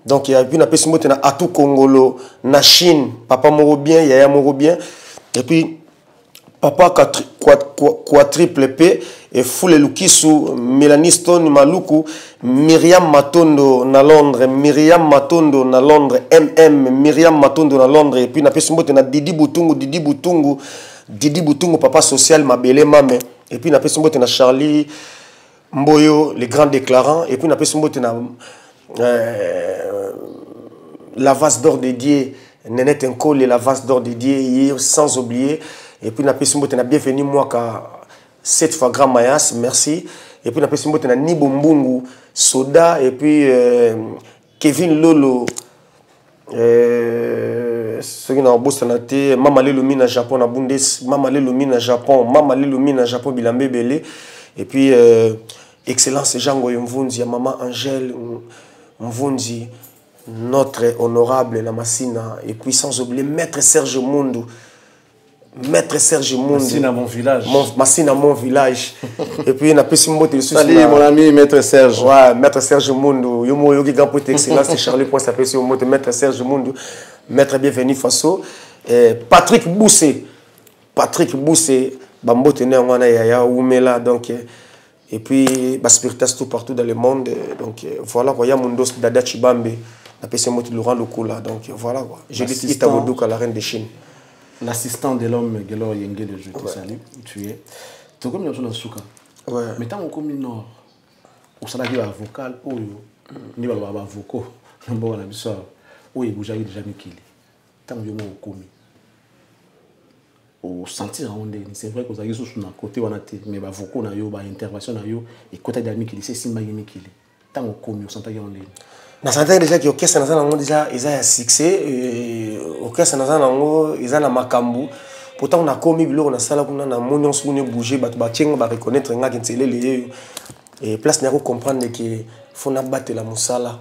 Donc il y a puis na pesi mbote na Atou Congolo na Chine papa moro bien yaya moro bien et puis papa quadruple P et Foule Lukisu Mélanie Stone Maluku Myriam Matondo na Londres Myriam Matondo na Londres Myriam Matondo na Londres et puis na pesi mbote na Didi Butungu papa social Mabele Mame et puis na pesi mbote na Charlie Mboyo les grands déclarants et puis na pesi mbote na la vase d'or dédiée Nenette Nkole la vase d'or dédiée sans oublier et puis na pesumbo tena bienvenue moi ka 7 fois grand Mayas merci et puis na pesumbo tena Nibo Mbungu Soda et puis Kevin Lolo ce qui na bossa na te Mama Lelumi na Japon na Bundes Mama Lelumi na Japon Bilambe Belé et puis Excellence Jango Mvunzi, maman Angèle Mvunzi, notre honorable Namassina, et puis sans oublier Maître Serge Mundu. Maître Serge Mundu. Massina, mon village. Massina, mon village. Et puis, on a pu se montrer dessus. Salut, mon ami, Maître Serge. Ouais, Maître Serge Mundu. Yomo Yogi Gampote Excellence, c'est Charlie Point, s'appelle sur le Maître Serge Mundu. Maître bienvenu Faso. Patrick Boussé. Patrick Boussé. Bambo tenait en Yaya Oumela. Donc, et puis, Spiritas tout partout dans le monde. Donc, voilà, il y a Mundos Dada Chibambe. On a pu se montrer Laurent Lukula. Donc, voilà. Je dis Itabodouk à la reine de Chine. L'assistant de l'homme, Gelo Yenge, je te salue. Tu es. Tu es comme dans Souka. Ouais. Mais tant qu'on est nord, au salaire avocat, ou ni avocat, on a vu ça. Ou il bouge déjà Mikili. Tant qu'on est commis. Au sentir c'est vrai que vous avez sur un côté, mais avocat, on a eu une intervention, et côté de Mikili, c'est Simba Mikili. Tant qu'on commis, au sentir en ligne. Na santa déjà que orchestre naza déjà ils a succès orchestre naza nango ils a na makambu pourtant on a commis bilo na sala kuna na monion soune bouger ba tienga ba reconnaître nga kintelele et place na ko comprendre que faut na battre la musala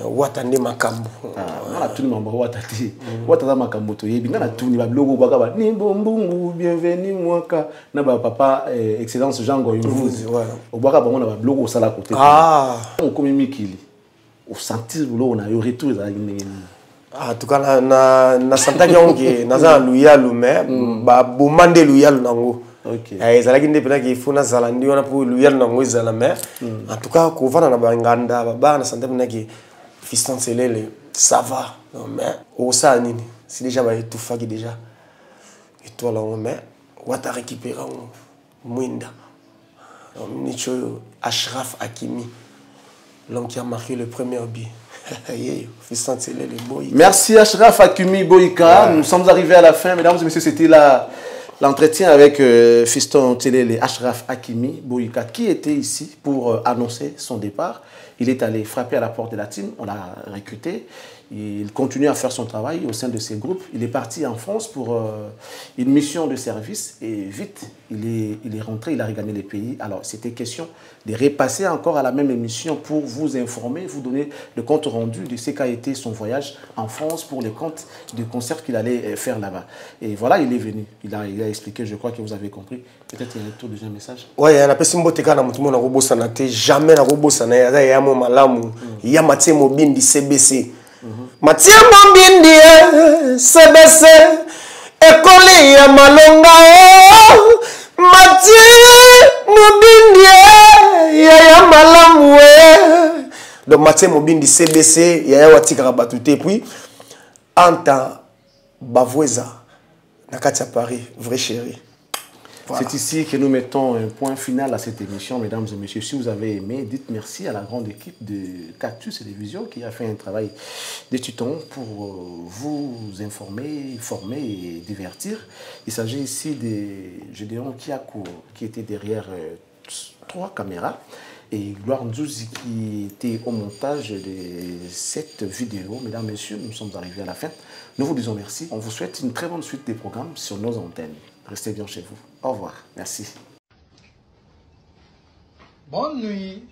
watande makambu na tout le monde watati watata makambu to yebi nga na tuni ba bilo ba ka ba ni bombungu bienvenue mwaka na ba papa excellence Jean Goyumvuzi au baka ba na ba bilo sala côté on commis Mikili au sentir on a eu retour en tout cas na santa que naza loyal mais ba bomande loyal nango OK ezalaki nde pena ki funa zala ndi wana pour loyal nango ezala mais en tout cas ko vana na banganda ba na santa pena ki fiston selele ça va mais au ça nini c'est déjà ba tout faki déjà et toi là mais wata récupérer mwinda nicho Ashraf Hakimi. L'homme qui a marqué le premier but. Merci Ashraf Hakimi Boyka. Nous sommes arrivés à la fin, mesdames et messieurs. C'était l'entretien avec Fiston Télélé, Ashraf Hakimi Boyka, qui était ici pour annoncer son départ. Il est allé frapper à la porte de la team. On l'a recruté. Il continue à faire son travail au sein de ses groupes. Il est parti en France pour une mission de service et vite, il est rentré, il a regagné les pays. Alors, c'était question de repasser encore à la même émission pour vous informer, vous donner le compte rendu de ce qu'a été son voyage en France pour les comptes de concerts qu'il allait faire là-bas. Et voilà, il est venu. Il a expliqué, je crois que vous avez compris. Peut-être qu'il y a un tour déjà un message. Oui, il y a un peu de jamais na robosana, il y a mon malamu, il y a Mathieu Mobindi CBC. Mathieu Mobindi CBC, école ya malonga. Mathieu Mobindi ya malamu. Donc Mathieu Mobindi CBC, il y a Watika Rabatouté. Puis, Anta Bavoisa, Nakatia Paris, vrai chéri. Voilà. C'est ici que nous mettons un point final à cette émission, mesdames et messieurs. Si vous avez aimé, dites merci à la grande équipe de Cactus Télévision qui a fait un travail de tuton pour vous informer, former et divertir. Il s'agit ici de Gédéon Kiako qui était derrière 3 caméras et Gloire Nzouzi qui était au montage de cette vidéo. Mesdames et messieurs, nous sommes arrivés à la fin. Nous vous disons merci. On vous souhaite une très bonne suite des programmes sur nos antennes. Restez bien chez vous. Au revoir. Merci. Bonne nuit.